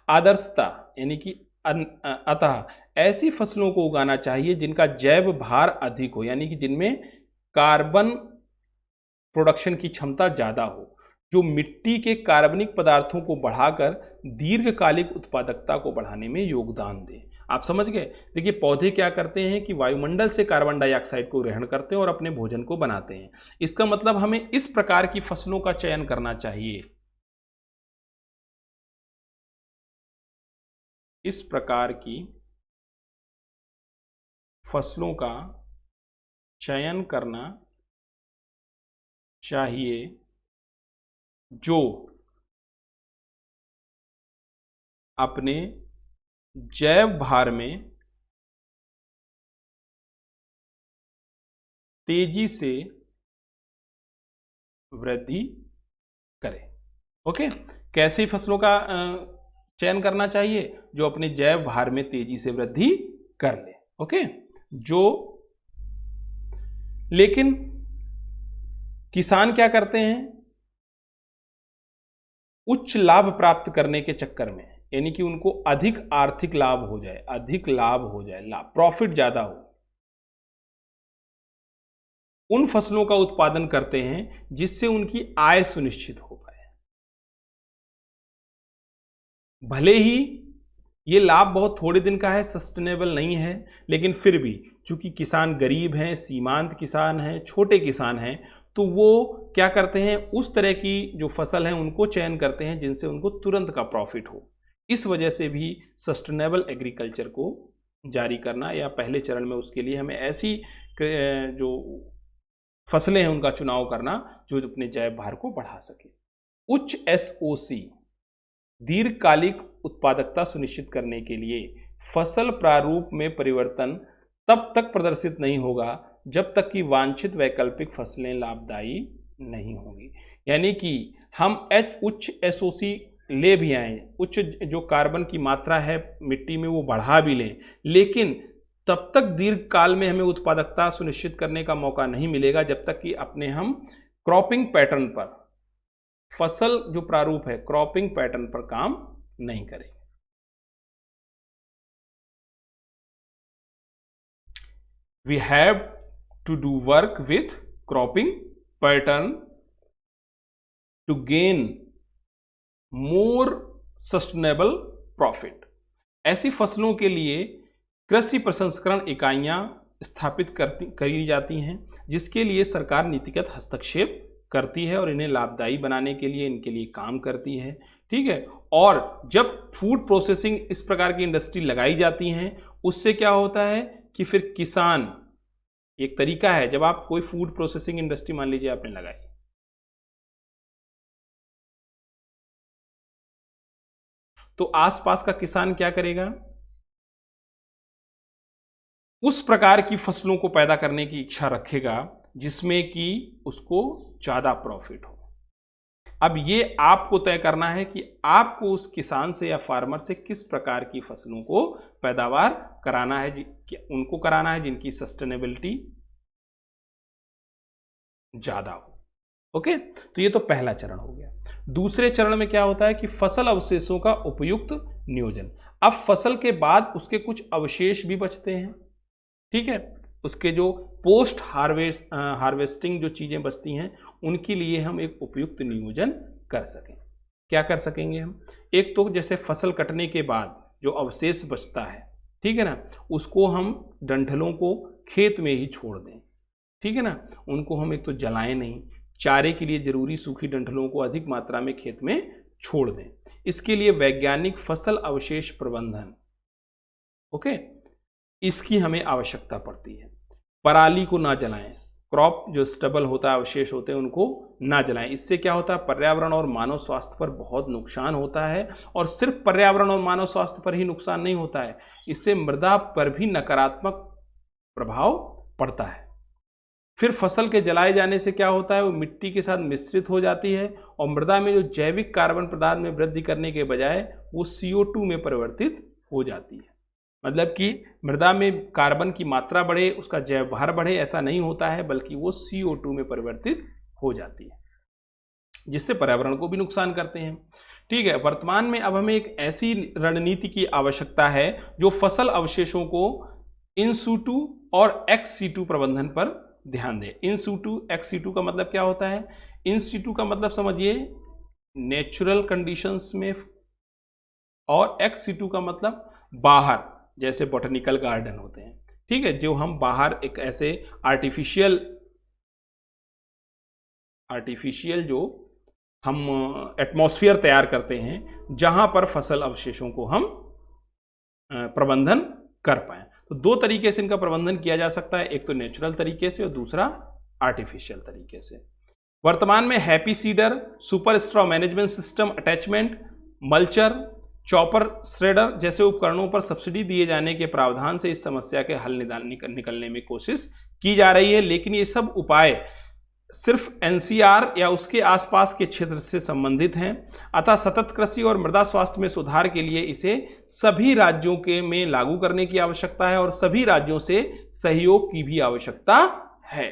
आदर्शता यानी कि अतः ऐसी फसलों को उगाना चाहिए जिनका जैव भार अधिक हो, यानी कि जिनमें कार्बन प्रोडक्शन की क्षमता ज़्यादा हो, जो मिट्टी के कार्बनिक पदार्थों को बढ़ाकर दीर्घकालिक उत्पादकता को बढ़ाने में योगदान दें। आप समझ गए? देखिए, पौधे क्या करते हैं कि वायुमंडल से कार्बन डाइऑक्साइड को ग्रहण करते हैं और अपने भोजन को बनाते हैं। इसका मतलब हमें इस प्रकार की फसलों का चयन करना चाहिए, इस प्रकार की फसलों का चयन करना चाहिए जो अपने जैव भार में तेजी से वृद्धि करें। ओके, कैसी फसलों का चयन करना चाहिए? जो अपने जैव भार में तेजी से वृद्धि कर ले। ओके, जो लेकिन किसान क्या करते हैं? उच्च लाभ प्राप्त करने के चक्कर में, यानी कि उनको अधिक आर्थिक लाभ हो जाए, अधिक लाभ हो जाए, लाभ प्रॉफिट ज्यादा हो, उन फसलों का उत्पादन करते हैं जिससे उनकी आय सुनिश्चित हो पाए। भले ही ये लाभ बहुत थोड़े दिन का है, सस्टेनेबल नहीं है, लेकिन फिर भी चूंकि किसान गरीब हैं, सीमांत किसान हैं, छोटे किसान हैं, तो वो क्या करते हैं? उस तरह की जो फसल है उनको चयन करते हैं जिनसे उनको तुरंत का प्रॉफिट हो। इस वजह से भी सस्टेनेबल एग्रीकल्चर को जारी करना या पहले चरण में उसके लिए हमें ऐसी जो फसलें हैं उनका चुनाव करना जो अपने जैव भार को बढ़ा सके। उच्च SOC दीर्घकालिक उत्पादकता सुनिश्चित करने के लिए फसल प्रारूप में परिवर्तन तब तक प्रदर्शित नहीं होगा जब तक कि वांछित वैकल्पिक फसलें लाभदायी नहीं होंगी। यानी कि हम उच्च SOC ले भी आए, उच्च जो कार्बन की मात्रा है मिट्टी में वो बढ़ा भी लें, लेकिन तब तक दीर्घकाल में हमें उत्पादकता सुनिश्चित करने का मौका नहीं मिलेगा जब तक कि अपने हम क्रॉपिंग पैटर्न पर, फसल जो प्रारूप है क्रॉपिंग पैटर्न पर काम नहीं करेंगे। We have to do work with cropping pattern to gain more sustainable profit। ऐसी फसलों के लिए कृषि प्रसंस्करण इकाइयां स्थापित करी जाती हैं जिसके लिए सरकार नीतिगत हस्तक्षेप करती है और इन्हें लाभदायी बनाने के लिए इनके लिए काम करती है। ठीक है, और जब फूड प्रोसेसिंग इस प्रकार की इंडस्ट्री लगाई जाती हैं उससे क्या होता है कि फिर किसान, एक तरीका है जब आप कोई फूड प्रोसेसिंग इंडस्ट्री मान लीजिए आपने लगाई, तो आसपास का किसान क्या करेगा, उस प्रकार की फसलों को पैदा करने की इच्छा रखेगा जिसमें कि उसको ज्यादा प्रॉफिट हो। अब ये आपको तय करना है कि आपको उस किसान से या फार्मर से किस प्रकार की फसलों को पैदावार कराना है, उनको कराना है जिनकी सस्टेनेबिलिटी ज्यादा हो। ओके, तो ये तो पहला चरण हो गया। दूसरे चरण में क्या होता है कि फसल अवशेषों का उपयुक्त नियोजन। अब फसल के बाद उसके कुछ अवशेष भी बचते हैं, ठीक है, उसके जो पोस्ट हार्वेस्टिंग जो चीजें बचती हैं उनके लिए हम एक उपयुक्त नियोजन कर सकें। क्या कर सकेंगे हम, एक तो जैसे फसल कटने के बाद जो अवशेष बचता है, ठीक है ना, उसको हम डंठलों को खेत में ही छोड़ दें, ठीक है ना, उनको हम एक तो जलाएं नहीं, चारे के लिए जरूरी सूखी डंठलों को अधिक मात्रा में खेत में छोड़ दें। इसके लिए वैज्ञानिक फसल अवशेष प्रबंधन, ओके, इसकी हमें आवश्यकता पड़ती है। पराली को ना जलाएं, क्रॉप जो स्टेबल होता है, अवशेष होते हैं, उनको ना जलाएं। इससे क्या होता है, पर्यावरण और मानव स्वास्थ्य पर बहुत नुकसान होता है। और सिर्फ पर्यावरण और मानव स्वास्थ्य पर ही नुकसान नहीं होता है, इससे मृदा पर भी नकारात्मक प्रभाव पड़ता है। फिर फसल के जलाए जाने से क्या होता है, वो मिट्टी के साथ मिश्रित हो जाती है और मृदा में जो जैविक कार्बन पदार्थ में वृद्धि करने के बजाय वो CO2 में परिवर्तित हो जाती है। मतलब कि मृदा में कार्बन की मात्रा बढ़े, उसका जैव भार बढ़े, ऐसा नहीं होता है, बल्कि वो CO2 में परिवर्तित हो जाती है, जिससे पर्यावरण को भी नुकसान करते हैं। ठीक है, वर्तमान में अब हमें एक ऐसी रणनीति की आवश्यकता है जो फसल अवशेषों को इन सिटू और एक्स सिटू प्रबंधन पर ध्यान दे। इन सिटू एक्स सिटू का मतलब क्या होता है, इन सिटू का मतलब समझिए नेचुरल कंडीशंस में, और एक्स सिटू का मतलब बाहर, जैसे बॉटनिकल गार्डन होते हैं, ठीक है, जो हम बाहर एक ऐसे आर्टिफिशियल जो हम एटमॉस्फेयर तैयार करते हैं जहां पर फसल अवशेषों को हम प्रबंधन कर पाएं। तो दो तरीके से इनका प्रबंधन किया जा सकता है, एक तो नेचुरल तरीके से और दूसरा आर्टिफिशियल तरीके से। वर्तमान में happy seeder, super straw management system attachment, mulcher, chopper, shredder जैसे उपकरणों पर सब्सिडी दिए जाने के प्रावधान से इस समस्या के हल निकलने में कोशिश की जा रही है। लेकिन ये सब उपाय सिर्फ NCR या उसके आसपास के क्षेत्र से संबंधित हैं, अतः सतत कृषि और मृदा स्वास्थ्य में सुधार के लिए इसे सभी राज्यों के में लागू करने की आवश्यकता है और सभी राज्यों से सहयोग की भी आवश्यकता है।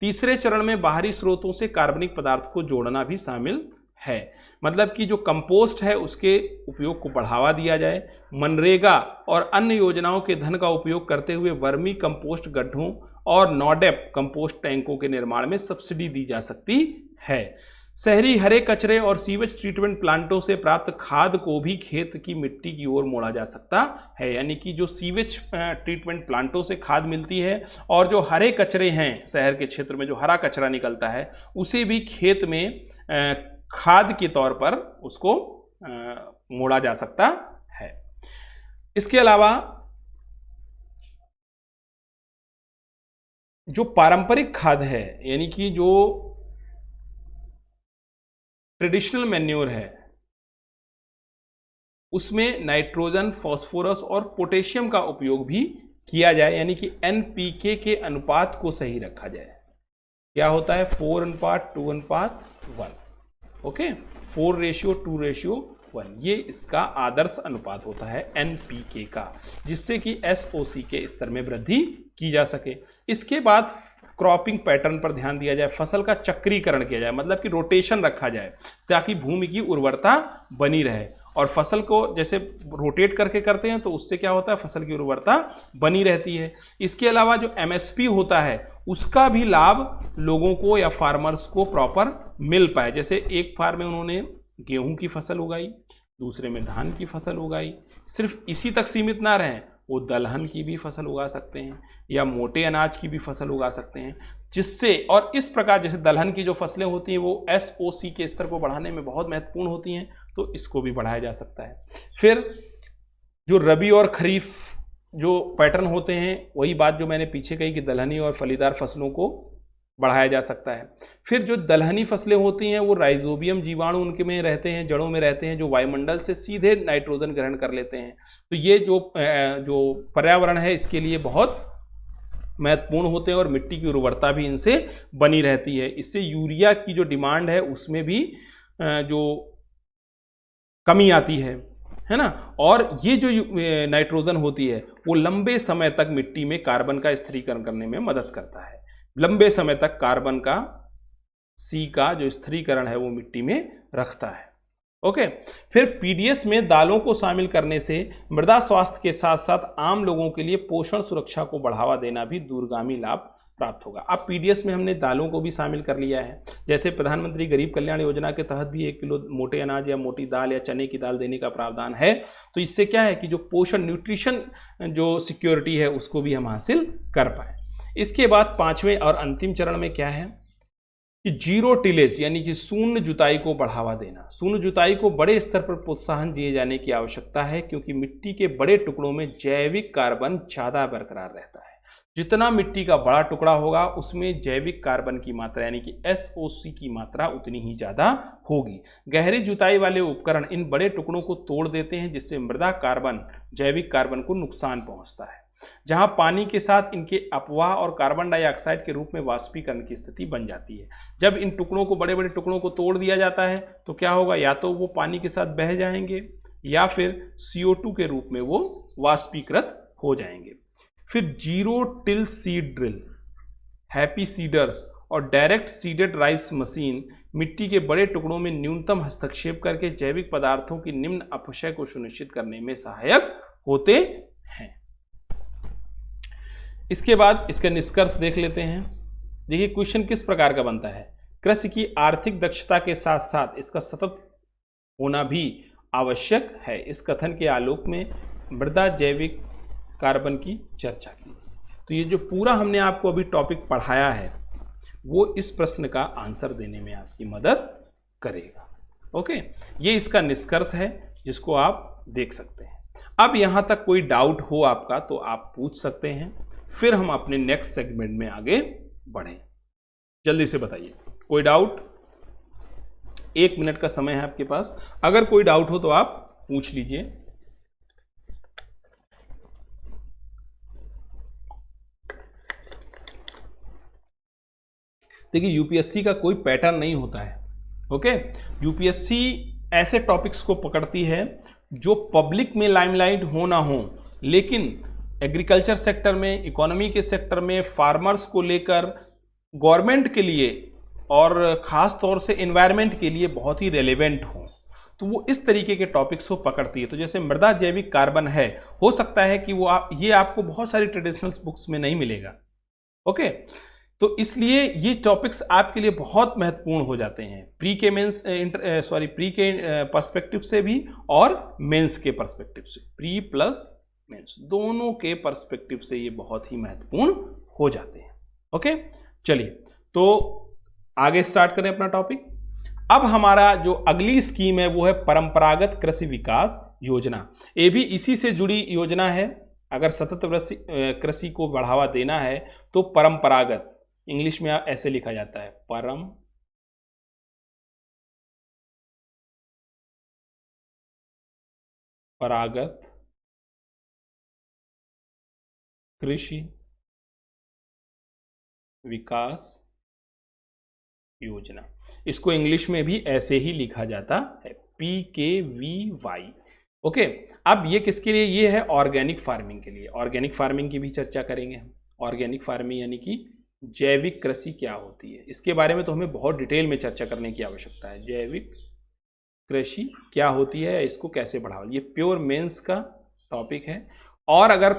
तीसरे चरण में बाहरी स्रोतों से कार्बनिक पदार्थ को जोड़ना भी शामिल है, मतलब कि जो कंपोस्ट है उसके उपयोग को बढ़ावा दिया जाए। मनरेगा और अन्य योजनाओं के धन का उपयोग करते हुए वर्मी कंपोस्ट गड्ढों और नॉडेप कंपोस्ट टैंकों के निर्माण में सब्सिडी दी जा सकती है। शहरी हरे कचरे और सीवेज ट्रीटमेंट प्लांटों से प्राप्त खाद को भी खेत की मिट्टी की ओर मोड़ा जा सकता है, यानी कि जो सीवेज ट्रीटमेंट प्लांटों से खाद मिलती है और जो हरे कचरे हैं शहर के क्षेत्र में जो हरा कचरा निकलता है उसे भी खेत में खाद के तौर पर उसको मोड़ा जा सकता है। इसके अलावा जो पारंपरिक खाद है, यानी कि जो ट्रेडिशनल मैन्योर है, उसमें नाइट्रोजन, फास्फोरस और पोटेशियम का उपयोग भी किया जाए, यानी कि NPK के अनुपात को सही रखा जाए। क्या होता है, 4:2:1, ओके, 4:2:1, ये इसका आदर्श अनुपात होता है NPK का, जिससे कि SOC के स्तर में वृद्धि की जा सके। इसके बाद क्रॉपिंग पैटर्न पर ध्यान दिया जाए, फसल का चक्रीकरण किया जाए, मतलब कि रोटेशन रखा जाए ताकि भूमि की उर्वरता बनी रहे। और फसल को जैसे रोटेट करके करते हैं तो उससे क्या होता है, फसल की उर्वरता बनी रहती है। इसके अलावा जो MSP होता है उसका भी लाभ लोगों को या फार्मर्स को प्रॉपर मिल पाए। जैसे एक फार्म में उन्होंने गेहूं की फसल उगाई, दूसरे में धान की फसल उगाई, सिर्फ इसी तक सीमित ना रहें, वो दलहन की भी फसल उगा सकते हैं या मोटे अनाज की भी फसल उगा सकते हैं, जिससे, और इस प्रकार जैसे दलहन की जो फसलें होती हैं वो SOC के स्तर को बढ़ाने में बहुत महत्वपूर्ण होती हैं, तो इसको भी बढ़ाया जा सकता है। फिर जो रबी और खरीफ जो पैटर्न होते हैं वही बात जो मैंने पीछे कही कि दलहनी और फलीदार फसलों को बढ़ाया जा सकता है। फिर जो दलहनी फसलें होती हैं वो राइजोबियम जीवाणु उनके में रहते हैं, जड़ों में रहते हैं, जो वायुमंडल से सीधे नाइट्रोजन ग्रहण कर लेते हैं। तो ये जो पर्यावरण है इसके लिए बहुत महत्वपूर्ण होते हैं और मिट्टी की उर्वरता भी इनसे बनी रहती है। इससे यूरिया की जो डिमांड है उसमें भी जो कमी आती है ना। और ये जो नाइट्रोजन होती है वो लंबे समय तक मिट्टी में कार्बन का स्थिरीकरण करने में मदद करता है। लंबे समय तक कार्बन का सी का जो स्थिरीकरण है वो मिट्टी में रखता है। ओके, फिर पीडीएस में दालों को शामिल करने से मृदा स्वास्थ्य के साथ साथ आम लोगों के लिए पोषण सुरक्षा को बढ़ावा देना भी दूरगामी लाभ प्राप्त होगा। अब पीडीएस में हमने दालों को भी शामिल कर लिया है। जैसे प्रधानमंत्री गरीब कल्याण योजना के तहत भी 1 किलो मोटे अनाज या मोटी दाल या चने की दाल देने का प्रावधान है। तो इससे क्या है कि जो पोषण न्यूट्रिशन जो सिक्योरिटी है उसको भी हम हासिल कर पाए। इसके बाद 5वें और अंतिम चरण में क्या है कि जीरो टिलेज यानी कि शून्य जुताई को बढ़ावा देना। शून्य जुताई को बड़े स्तर पर प्रोत्साहन दिए जाने की आवश्यकता है, क्योंकि मिट्टी के बड़े टुकड़ों में जैविक कार्बन ज़्यादा बरकरार रहता है। जितना मिट्टी का बड़ा टुकड़ा होगा उसमें जैविक कार्बन की मात्रा यानी कि SOC की मात्रा उतनी ही ज़्यादा होगी। गहरी जुताई वाले उपकरण इन बड़े टुकड़ों को तोड़ देते हैं, जिससे मृदा कार्बन जैविक कार्बन को नुकसान पहुंचता है। जहां पानी के साथ इनके अपवाह और कार्बन डाइऑक्साइड के रूप में वाष्पीकरण की स्थिति बन जाती है। जब इन टुकड़ों को बड़े बड़े टुकड़ों को तोड़ दिया जाता है तो क्या होगा, या तो वो पानी के साथ बह जाएंगे या फिर CO2 के रूप में वो वाष्पीकृत हो जाएंगे। फिर zero till seed drill, happy seeders और डायरेक्ट सीडेड राइस मशीन मिट्टी के बड़े टुकड़ों में न्यूनतम हस्तक्षेप करके जैविक पदार्थों की निम्न अपक्षय को सुनिश्चित करने में सहायक होते हैं। इसके बाद इसका निष्कर्ष देख लेते हैं। देखिए क्वेश्चन किस प्रकार का बनता है। कृषि की आर्थिक दक्षता के साथ साथ इसका सतत होना भी आवश्यक है। इस कथन के आलोक में मृदा जैविक कार्बन की चर्चा की। तो ये जो पूरा हमने आपको अभी टॉपिक पढ़ाया है वो इस प्रश्न का आंसर देने में आपकी मदद करेगा। ओके, ये इसका निष्कर्ष है जिसको आप देख सकते हैं। अब यहाँ तक कोई डाउट हो आपका तो आप पूछ सकते हैं, फिर हम अपने नेक्स्ट सेगमेंट में आगे बढ़ें। जल्दी से बताइए, कोई डाउट? 1 मिनट का समय है आपके पास, अगर कोई डाउट हो तो आप पूछ लीजिए। देखिए यूपीएससी का कोई पैटर्न नहीं होता है। ओके, यूपीएससी ऐसे टॉपिक्स को पकड़ती है जो पब्लिक में लाइमलाइट हो ना हो, लेकिन एग्रीकल्चर सेक्टर में, इकोनॉमी के सेक्टर में, फार्मर्स को लेकर, गवर्नमेंट के लिए और ख़ास तौर से एनवायरनमेंट के लिए बहुत ही रेलेवेंट हो, तो वो इस तरीके के टॉपिक्स को पकड़ती है। तो जैसे मृदा जैविक कार्बन है, हो सकता है कि वो ये आपको बहुत सारी ट्रेडिशनल बुक्स में नहीं मिलेगा। ओके, तो इसलिए ये टॉपिक्स आपके लिए बहुत महत्वपूर्ण हो जाते हैं, प्री के पर्सपेक्टिव से भी और मेंस के पर्सपेक्टिव से। प्री प्लस मेंस दोनों के पर्सपेक्टिव से ये बहुत ही महत्वपूर्ण हो जाते हैं। ओके, चलिए तो आगे स्टार्ट करें अपना टॉपिक। अब हमारा जो अगली स्कीम है वो है परंपरागत कृषि विकास योजना। ये भी इसी से जुड़ी योजना है। अगर सतत कृषि को बढ़ावा देना है तो परंपरागत, इंग्लिश में ऐसे लिखा जाता है परंपरागत कृषि विकास योजना। इसको इंग्लिश में भी ऐसे ही लिखा जाता है, PKVY। ओके, अब ये किसके लिए? ये है ऑर्गेनिक फार्मिंग के लिए। ऑर्गेनिक फार्मिंग की भी चर्चा करेंगे हम। ऑर्गेनिक फार्मिंग यानी कि जैविक कृषि क्या होती है, इसके बारे में तो हमें बहुत डिटेल में चर्चा करने की आवश्यकता है। जैविक कृषि क्या होती है, इसको कैसे बढ़ावा, ये प्योर मेंस का टॉपिक है। और अगर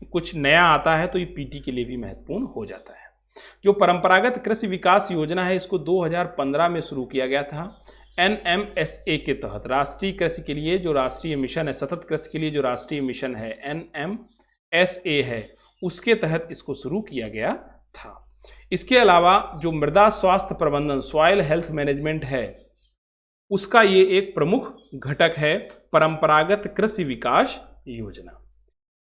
कुछ नया आता है तो ये पीटी के लिए भी महत्वपूर्ण हो जाता है। जो परंपरागत कृषि विकास योजना है इसको 2015 में शुरू किया गया था NMSA के तहत। राष्ट्रीय कृषि के लिए जो राष्ट्रीय मिशन है, सतत कृषि के लिए जो राष्ट्रीय मिशन है NMSA है, उसके तहत इसको शुरू किया गया था। इसके अलावा जो मृदा स्वास्थ्य प्रबंधन, सॉइल हेल्थ मैनेजमेंट है, उसका ये एक प्रमुख घटक है परंपरागत कृषि विकास योजना।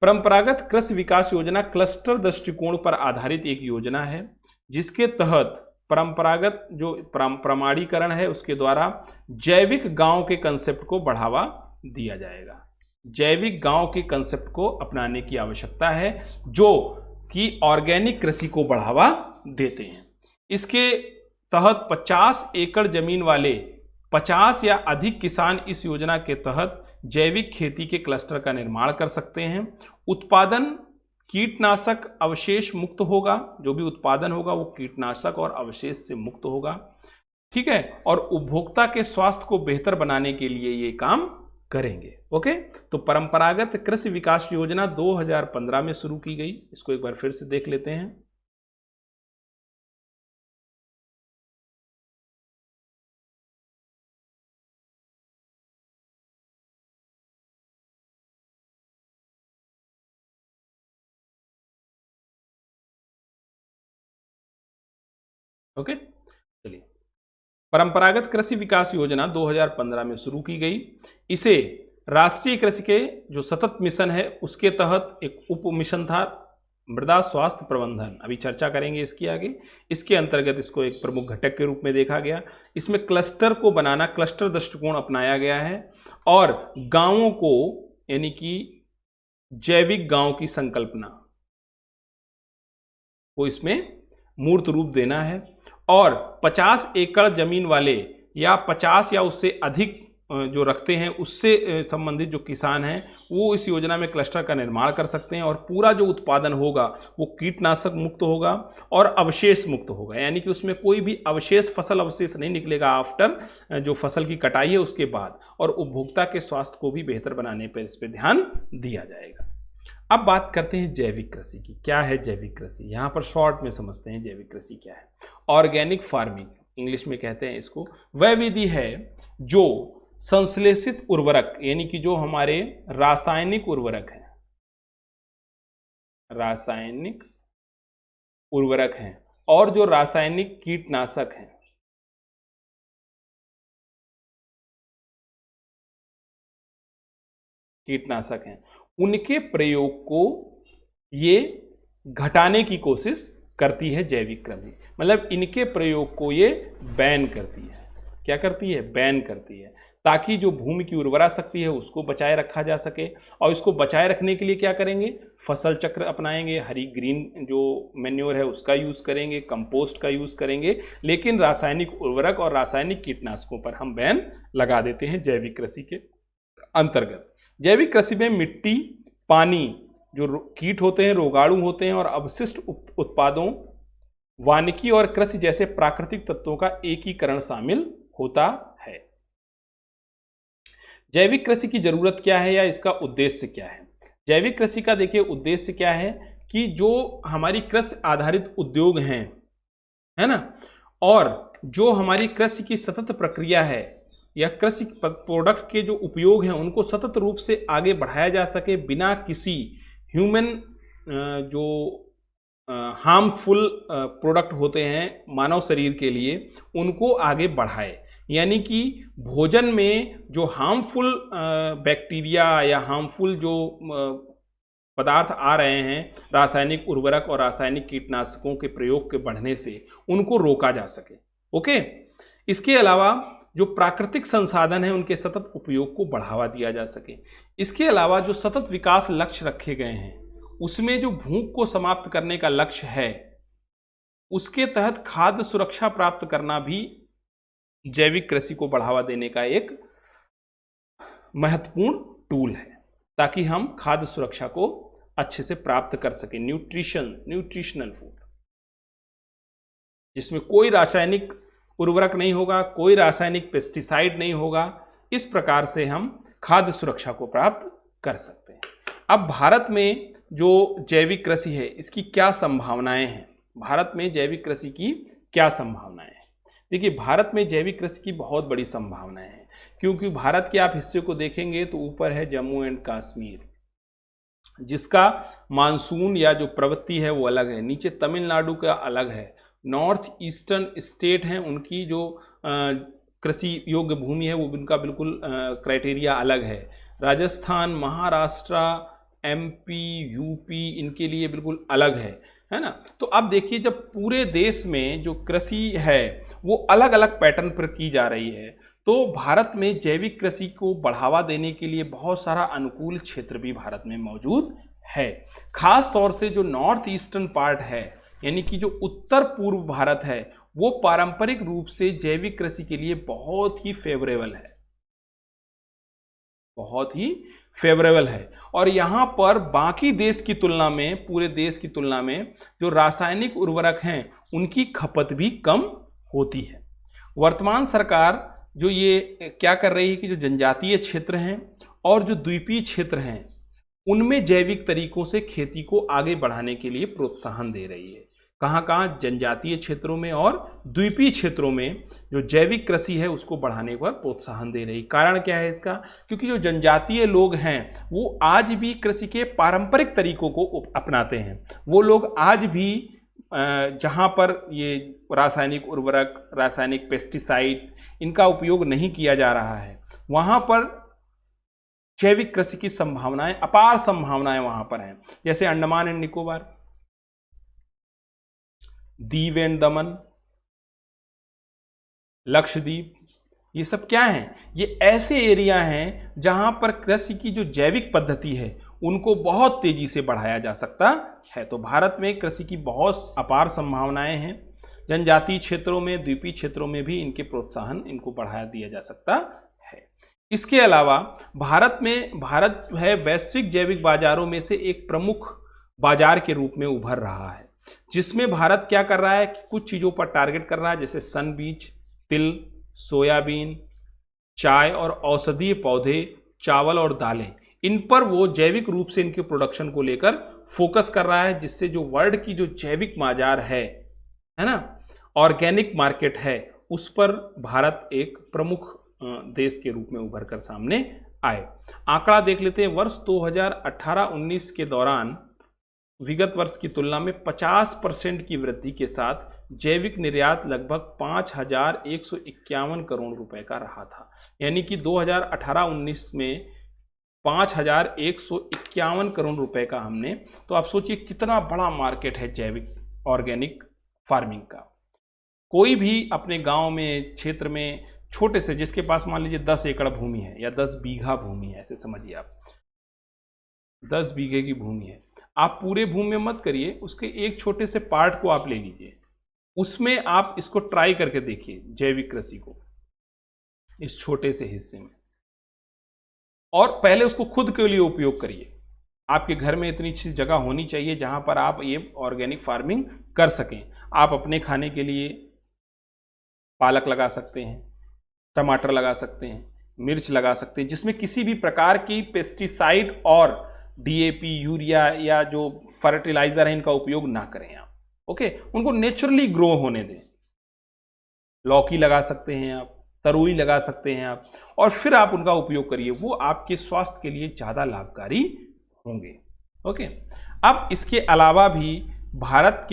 परंपरागत कृषि विकास योजना क्लस्टर दृष्टिकोण पर आधारित एक योजना है जिसके तहत परंपरागत जो प्रमाणीकरण है उसके द्वारा जैविक गांव के कंसेप्ट को बढ़ावा दिया जाएगा। जैविक गांव के कंसेप्ट को अपनाने की आवश्यकता है जो कि ऑर्गेनिक कृषि को बढ़ावा देते हैं। इसके तहत 50 एकड़ जमीन वाले 50 या अधिक किसान इस योजना के तहत जैविक खेती के क्लस्टर का निर्माण कर सकते हैं। उत्पादन कीटनाशक अवशेष मुक्त होगा, जो भी उत्पादन होगा वो कीटनाशक और अवशेष से मुक्त होगा, ठीक है, और उपभोक्ता के स्वास्थ्य को बेहतर बनाने के लिए ये काम करेंगे। ओके, तो परंपरागत कृषि विकास योजना 2015 में शुरू की गई। इसको एक बार फिर से देख लेते हैं। ओके, चलिए, परंपरागत कृषि विकास योजना 2015 में शुरू की गई। इसे राष्ट्रीय कृषि के जो सतत मिशन है उसके तहत एक उप मिशन था मृदा स्वास्थ्य प्रबंधन, अभी चर्चा करेंगे इसकी आगे। इसके अंतर्गत इसको एक प्रमुख घटक के रूप में देखा गया। इसमें क्लस्टर को बनाना, क्लस्टर दृष्टिकोण अपनाया गया है और गांवों को यानी कि जैविक गांव की संकल्पना को इसमें मूर्त रूप देना है और 50 एकड़ जमीन वाले या 50 या उससे अधिक जो रखते हैं उससे संबंधित जो किसान हैं वो इस योजना में क्लस्टर का निर्माण कर सकते हैं और पूरा जो उत्पादन होगा वो कीटनाशक मुक्त होगा और अवशेष मुक्त होगा, यानी कि उसमें कोई भी अवशेष, फसल अवशेष नहीं निकलेगा आफ्टर जो फसल की कटाई है उसके बाद, और उपभोक्ता के स्वास्थ्य को भी बेहतर बनाने पर इस पर ध्यान दिया जाएगा। अब बात करते हैं जैविक कृषि की। क्या है जैविक कृषि? यहाँ पर शॉर्ट में समझते हैं जैविक कृषि क्या है। ऑर्गेनिक फार्मिंग इंग्लिश में कहते हैं इसको। वह विधि है जो संश्लेषित उर्वरक यानी कि जो हमारे रासायनिक उर्वरक हैं, रासायनिक उर्वरक हैं और जो रासायनिक कीटनाशक हैं, कीटनाशक हैं, उनके प्रयोग को ये घटाने की कोशिश करती है जैविक कृषि। मतलब इनके प्रयोग को ये बैन करती है। क्या करती है? बैन करती है, ताकि जो भूमि की उर्वरा शक्ति है उसको बचाए रखा जा सके। और इसको बचाए रखने के लिए क्या करेंगे? फसल चक्र अपनाएंगे, हरी ग्रीन जो मैन्योर है उसका यूज़ करेंगे, कंपोस्ट का यूज़ करेंगे, लेकिन रासायनिक उर्वरक और रासायनिक कीटनाशकों पर हम बैन लगा देते हैं जैविक कृषि के अंतर्गत। जैविक कृषि में मिट्टी, पानी, जो कीट होते हैं, रोगाणु होते हैं और अवशिष्ट उत्पादों, वानिकी और कृषि जैसे प्राकृतिक तत्वों का एकीकरण शामिल होता है। जैविक कृषि की जरूरत क्या है या इसका उद्देश्य क्या है? जैविक कृषि का देखिए उद्देश्य क्या है कि जो हमारी कृषि आधारित उद्योग हैं, है ना, और जो हमारी कृषि की सतत प्रक्रिया है या कृषि प्रोडक्ट के जो उपयोग हैं उनको सतत रूप से आगे बढ़ाया जा सके बिना किसी ह्यूमन जो हार्मफुल प्रोडक्ट होते हैं मानव शरीर के लिए उनको आगे बढ़ाए। यानी कि भोजन में जो हार्मफुल बैक्टीरिया या हार्मफुल जो पदार्थ आ रहे हैं रासायनिक उर्वरक और रासायनिक कीटनाशकों के प्रयोग के बढ़ने से, उनको रोका जा सके। ओके, इसके अलावा जो प्राकृतिक संसाधन है उनके सतत उपयोग को बढ़ावा दिया जा सके। इसके अलावा जो सतत विकास लक्ष्य रखे गए हैं उसमें जो भूख को समाप्त करने का लक्ष्य है उसके तहत खाद्य सुरक्षा प्राप्त करना भी जैविक कृषि को बढ़ावा देने का एक महत्वपूर्ण टूल है, ताकि हम खाद्य सुरक्षा को अच्छे से प्राप्त कर सकें। न्यूट्रिशनल फूड जिसमें कोई रासायनिक उर्वरक नहीं होगा, कोई रासायनिक पेस्टिसाइड नहीं होगा, इस प्रकार से हम खाद्य सुरक्षा को प्राप्त कर सकते हैं। अब भारत में जो जैविक कृषि है इसकी क्या संभावनाएं हैं? भारत में जैविक कृषि की क्या संभावनाएं हैं? देखिए, भारत में जैविक कृषि की बहुत बड़ी संभावनाएं हैं, क्योंकि भारत के आप हिस्से को देखेंगे तो ऊपर है जम्मू एंड कश्मीर, जिसका मानसून या जो प्रवृत्ति है वो अलग है, नीचे तमिलनाडु का अलग है, नॉर्थ ईस्टर्न स्टेट हैं उनकी जो कृषि योग्य भूमि है वो उनका बिल्कुल क्राइटेरिया अलग है, राजस्थान, महाराष्ट्र, MP, यूपी इनके लिए बिल्कुल अलग है ना। तो अब देखिए जब पूरे देश में जो कृषि है वो अलग अलग पैटर्न पर की जा रही है, तो भारत में जैविक कृषि को बढ़ावा देने के लिए बहुत सारा अनुकूल क्षेत्र भी भारत में मौजूद है। खास तौर से जो नॉर्थ ईस्टर्न पार्ट है, यानी कि जो उत्तर पूर्व भारत है, वो पारंपरिक रूप से जैविक कृषि के लिए बहुत ही फेवरेबल है, बहुत ही फेवरेबल है। और यहाँ पर बाकी देश की तुलना में, पूरे देश की तुलना में जो रासायनिक उर्वरक हैं उनकी खपत भी कम होती है। वर्तमान सरकार जो ये क्या कर रही है कि जो जनजातीय क्षेत्र हैं और जो द्वीपीय क्षेत्र हैं उनमें जैविक तरीकों से खेती को आगे बढ़ाने के लिए प्रोत्साहन दे रही है। कहाँ कहाँ? जनजातीय क्षेत्रों में और द्वीपीय क्षेत्रों में जो जैविक कृषि है उसको बढ़ाने पर प्रोत्साहन दे रही। कारण क्या है इसका? क्योंकि जो जनजातीय लोग हैं वो आज भी कृषि के पारंपरिक तरीकों को अपनाते हैं। वो लोग आज भी जहाँ पर ये रासायनिक उर्वरक, रासायनिक पेस्टिसाइड इनका उपयोग नहीं किया जा रहा है, वहाँ पर जैविक कृषि की संभावनाएं, अपार संभावनाएं वहां पर हैं। जैसे अंडमान एंड निकोबार, दीव एंड दमन, लक्षद्वीप, ये सब क्या हैं? ये ऐसे एरिया हैं जहां पर कृषि की जो जैविक पद्धति है उनको बहुत तेजी से बढ़ाया जा सकता है। तो भारत में कृषि की बहुत अपार संभावनाएं हैं। जनजातीय क्षेत्रों में, द्वीपीय क्षेत्रों में भी इनके प्रोत्साहन, इनको बढ़ाया दिया जा सकता है। इसके अलावा भारत है वैश्विक जैविक बाजारों में से एक प्रमुख बाजार के रूप में उभर रहा है, जिसमें भारत क्या कर रहा है कि कुछ चीज़ों पर टारगेट कर रहा है, जैसे सन बीज, तिल, सोयाबीन, चाय और औषधीय पौधे, चावल और दालें, इन पर वो जैविक रूप से इनके प्रोडक्शन को लेकर फोकस कर रहा है, जिससे जो वर्ल्ड की जो जैविक बाजार है ना, ऑर्गेनिक मार्केट है, उस पर भारत एक प्रमुख देश के रूप में उभर कर सामने आए। आंकड़ा देख लेते हैं। वर्ष 2018-19 के दौरान विगत वर्ष की तुलना में 50% की वृद्धि के साथ जैविक निर्यात लगभग 5,151 करोड़ रुपए का रहा था। यानी कि 2018-19 में 5,151 करोड़ रुपए का हमने, तो आप सोचिए कितना बड़ा मार्केट है जैविक ऑर्गेनिक फार्मिंग का। कोई भी अपने गांव में, क्षेत्र में, छोटे से, जिसके पास मान लीजिए 10 एकड़ भूमि है या 10 बीघा भूमि है, ऐसे समझिए आप 10 बीघे की भूमि है, आप पूरे भूमि में मत करिए, उसके एक छोटे से पार्ट को आप ले लीजिए, उसमें आप इसको ट्राई करके देखिए जैविक कृषि को, इस छोटे से हिस्से में, और पहले उसको खुद के लिए उपयोग करिए। आपके घर में इतनी अच्छी जगह होनी चाहिए जहां पर आप ये ऑर्गेनिक फार्मिंग कर सकें। आप अपने खाने के लिए पालक लगा सकते हैं, टमाटर लगा सकते हैं, मिर्च लगा सकते हैं, जिसमें किसी भी प्रकार की पेस्टिसाइड और डीएपी, यूरिया या जो फर्टिलाइजर है इनका उपयोग ना करें आप। ओके, उनको नेचुरली ग्रो होने दें। लौकी लगा सकते हैं आप, तरोई लगा सकते हैं आप, और फिर आप उनका उपयोग करिए, वो आपके स्वास्थ्य के लिए ज़्यादा लाभकारी होंगे। ओके, अब इसके अलावा भी भारत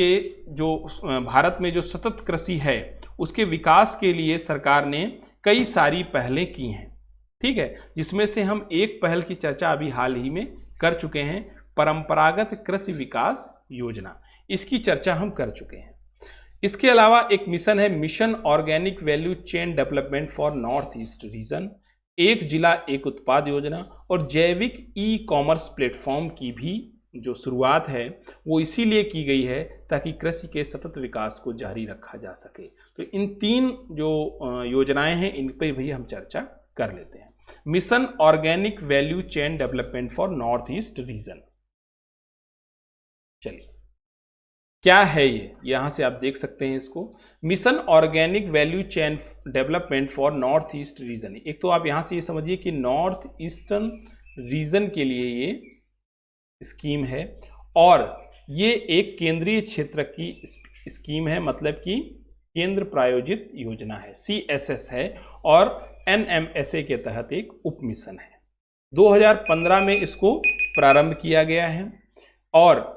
में जो सतत कृषि है उसके विकास के लिए सरकार ने कई सारी पहलें की हैं, ठीक है, जिसमें से हम एक पहल की चर्चा अभी हाल ही में कर चुके हैं, परंपरागत कृषि विकास योजना, इसकी चर्चा हम कर चुके हैं। इसके अलावा एक मिशन है, mission organic value chain development for north east region, एक जिला एक उत्पाद योजना और जैविक ई कॉमर्स प्लेटफॉर्म की भी जो शुरुआत है वो इसीलिए की गई है ताकि कृषि के सतत विकास को जारी रखा जा सके। तो इन तीन जो योजनाएं हैं इन पर भी हम चर्चा कर लेते हैं। Mission organic value chain development for north east region, चलिए क्या है ये, यहां से आप देख सकते हैं इसको, mission organic value chain development for north east region. एक तो आप यहां से ये समझिए कि नॉर्थ ईस्टर्न रीजन के लिए ये स्कीम है और ये एक केंद्रीय क्षेत्र की स्कीम है, मतलब कि केंद्र प्रायोजित योजना है, CSS है, और NMSA के तहत एक उप मिशन है। 2015 में इसको प्रारंभ किया गया है और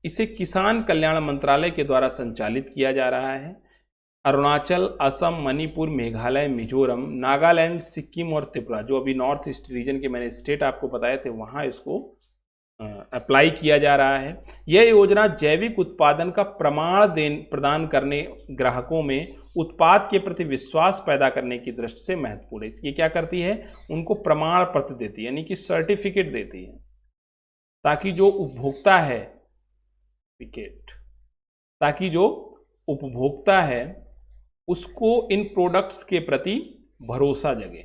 इसे किसान कल्याण मंत्रालय के द्वारा संचालित किया जा रहा है। अरुणाचल, असम, मणिपुर, मेघालय, मिजोरम, नागालैंड, सिक्किम और त्रिपुरा, जो अभी नॉर्थ ईस्ट रीजन के मैंने स्टेट आपको बताए थे, वहाँ इसको अप्लाई किया जा रहा है। यह योजना जैविक उत्पादन का प्रदान करने, ग्राहकों में उत्पाद के प्रति विश्वास पैदा करने की दृष्टि से महत्वपूर्ण है। ये क्या करती है, उनको प्रमाण पत्र देती है, यानी कि सर्टिफिकेट देती है, ताकि जो उपभोक्ता है उसको इन प्रोडक्ट्स के प्रति भरोसा जगे,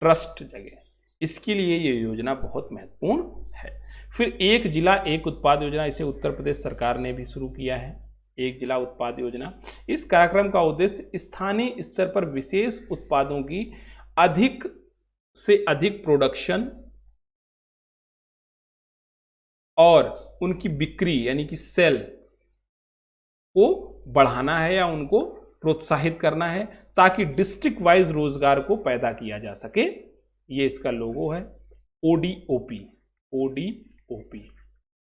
ट्रस्ट जगे। इसके लिए ये योजना बहुत महत्वपूर्ण है। फिर एक जिला एक उत्पाद योजना, इसे उत्तर प्रदेश सरकार ने भी शुरू किया है, एक जिला उत्पाद योजना। इस कार्यक्रम का उद्देश्य स्थानीय स्तर पर विशेष उत्पादों की अधिक से अधिक प्रोडक्शन और उनकी बिक्री यानी कि सेल को बढ़ाना है या उनको प्रोत्साहित करना है, ताकि डिस्ट्रिक्ट वाइज रोजगार को पैदा किया जा सके। ये इसका लोगो है, ओडीओपी।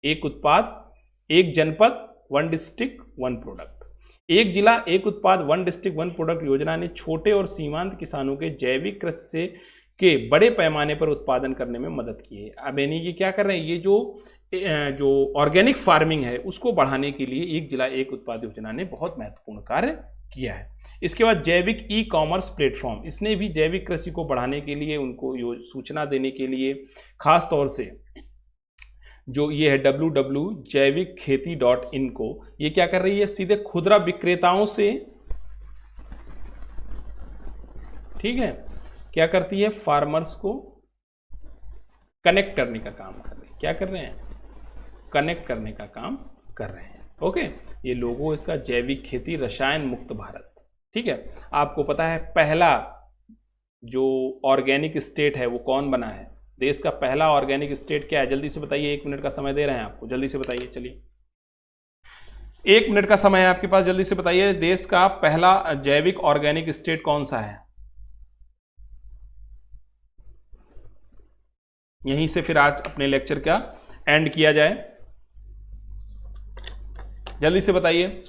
एक उत्पाद एक जनपद, वन डिस्ट्रिक्ट वन प्रोडक्ट। एक जिला एक उत्पाद वन डिस्ट्रिक्ट वन प्रोडक्ट योजना ने छोटे और सीमांत किसानों के जैविक कृषि से के बड़े पैमाने पर उत्पादन करने में मदद की है। अब यानी कि क्या कर रहे हैं, ये जो ऑर्गेनिक फार्मिंग है उसको बढ़ाने के लिए एक जिला एक उत्पाद योजना ने बहुत महत्वपूर्ण कार्य किया है। इसके बाद जैविक ई कॉमर्स प्लेटफॉर्म, इसने भी जैविक कृषि को बढ़ाने के लिए, उनको सूचना देने के लिए खास तौर से जो ये है www.jaivikkheti.in को, ये क्या कर रही है, सीधे खुदरा विक्रेताओं से, ठीक है, क्या करती है, फार्मर्स को कनेक्ट करने का काम कर रही है। क्या कर रहे हैं, कनेक्ट करने का काम कर रहे हैं। ओके, ये लोगो इसका जैविक खेती रसायन मुक्त भारत। ठीक है, आपको पता है पहला जो ऑर्गेनिक स्टेट है वो कौन बना है, देश का पहला ऑर्गेनिक स्टेट क्या है, जल्दी से बताइए, 1 मिनट का समय दे रहे हैं आपको, जल्दी से बताइए। चलिए 1 मिनट का समय है आपके पास, जल्दी से बताइए, देश का पहला जैविक ऑर्गेनिक स्टेट कौन सा है। यहीं से फिर आज अपने लेक्चर का एंड किया जाए, जल्दी से बताइए।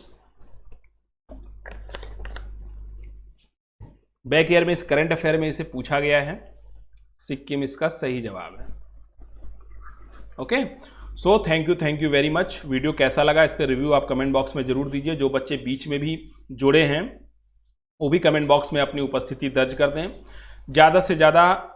बैक ईयर में इस करंट अफेयर में इसे पूछा गया है, सिक्किम इसका सही जवाब है। Okay, so thank you very much. Video कैसा लगा इसका रिव्यू आप कमेंट बॉक्स में जरूर दीजिए। जो बच्चे बीच में भी जुड़े हैं वो भी कमेंट बॉक्स में अपनी उपस्थिति दर्ज कर दें। ज़्यादा से ज़्यादा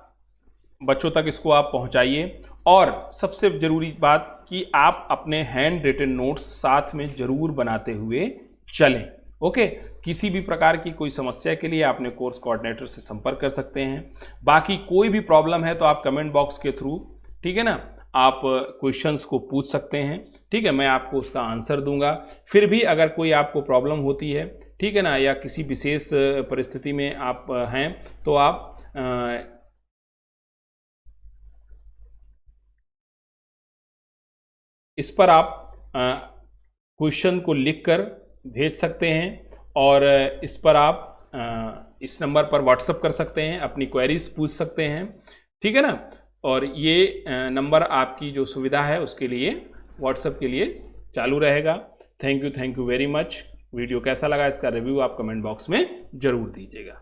बच्चों तक इसको आप पहुंचाइए, और सबसे ज़रूरी बात कि आप अपने हैंड रिटन नोट्स साथ में ज़रूर बनाते हुए चलें। ओके, किसी भी प्रकार की कोई समस्या के लिए आपने कोर्स कोऑर्डिनेटर से संपर्क कर सकते हैं। बाकी कोई भी प्रॉब्लम है तो आप कमेंट बॉक्स के थ्रू, ठीक है ना, आप क्वेश्चंस को पूछ सकते हैं। ठीक है, मैं आपको उसका आंसर दूंगा। फिर भी अगर कोई आपको प्रॉब्लम होती है, ठीक है ना, या किसी विशेष परिस्थिति में आप हैं, तो आप इस पर आप क्वेश्चन को लिखकर भेज सकते हैं, और इस पर आप इस नंबर पर व्हाट्सएप कर सकते हैं, अपनी क्वेरीज पूछ सकते हैं। ठीक है ना, और ये नंबर आपकी जो सुविधा है उसके लिए, व्हाट्सएप के लिए चालू रहेगा। Thank you very much. Video कैसा लगा इसका रिव्यू आप कमेंट बॉक्स में जरूर दीजिएगा।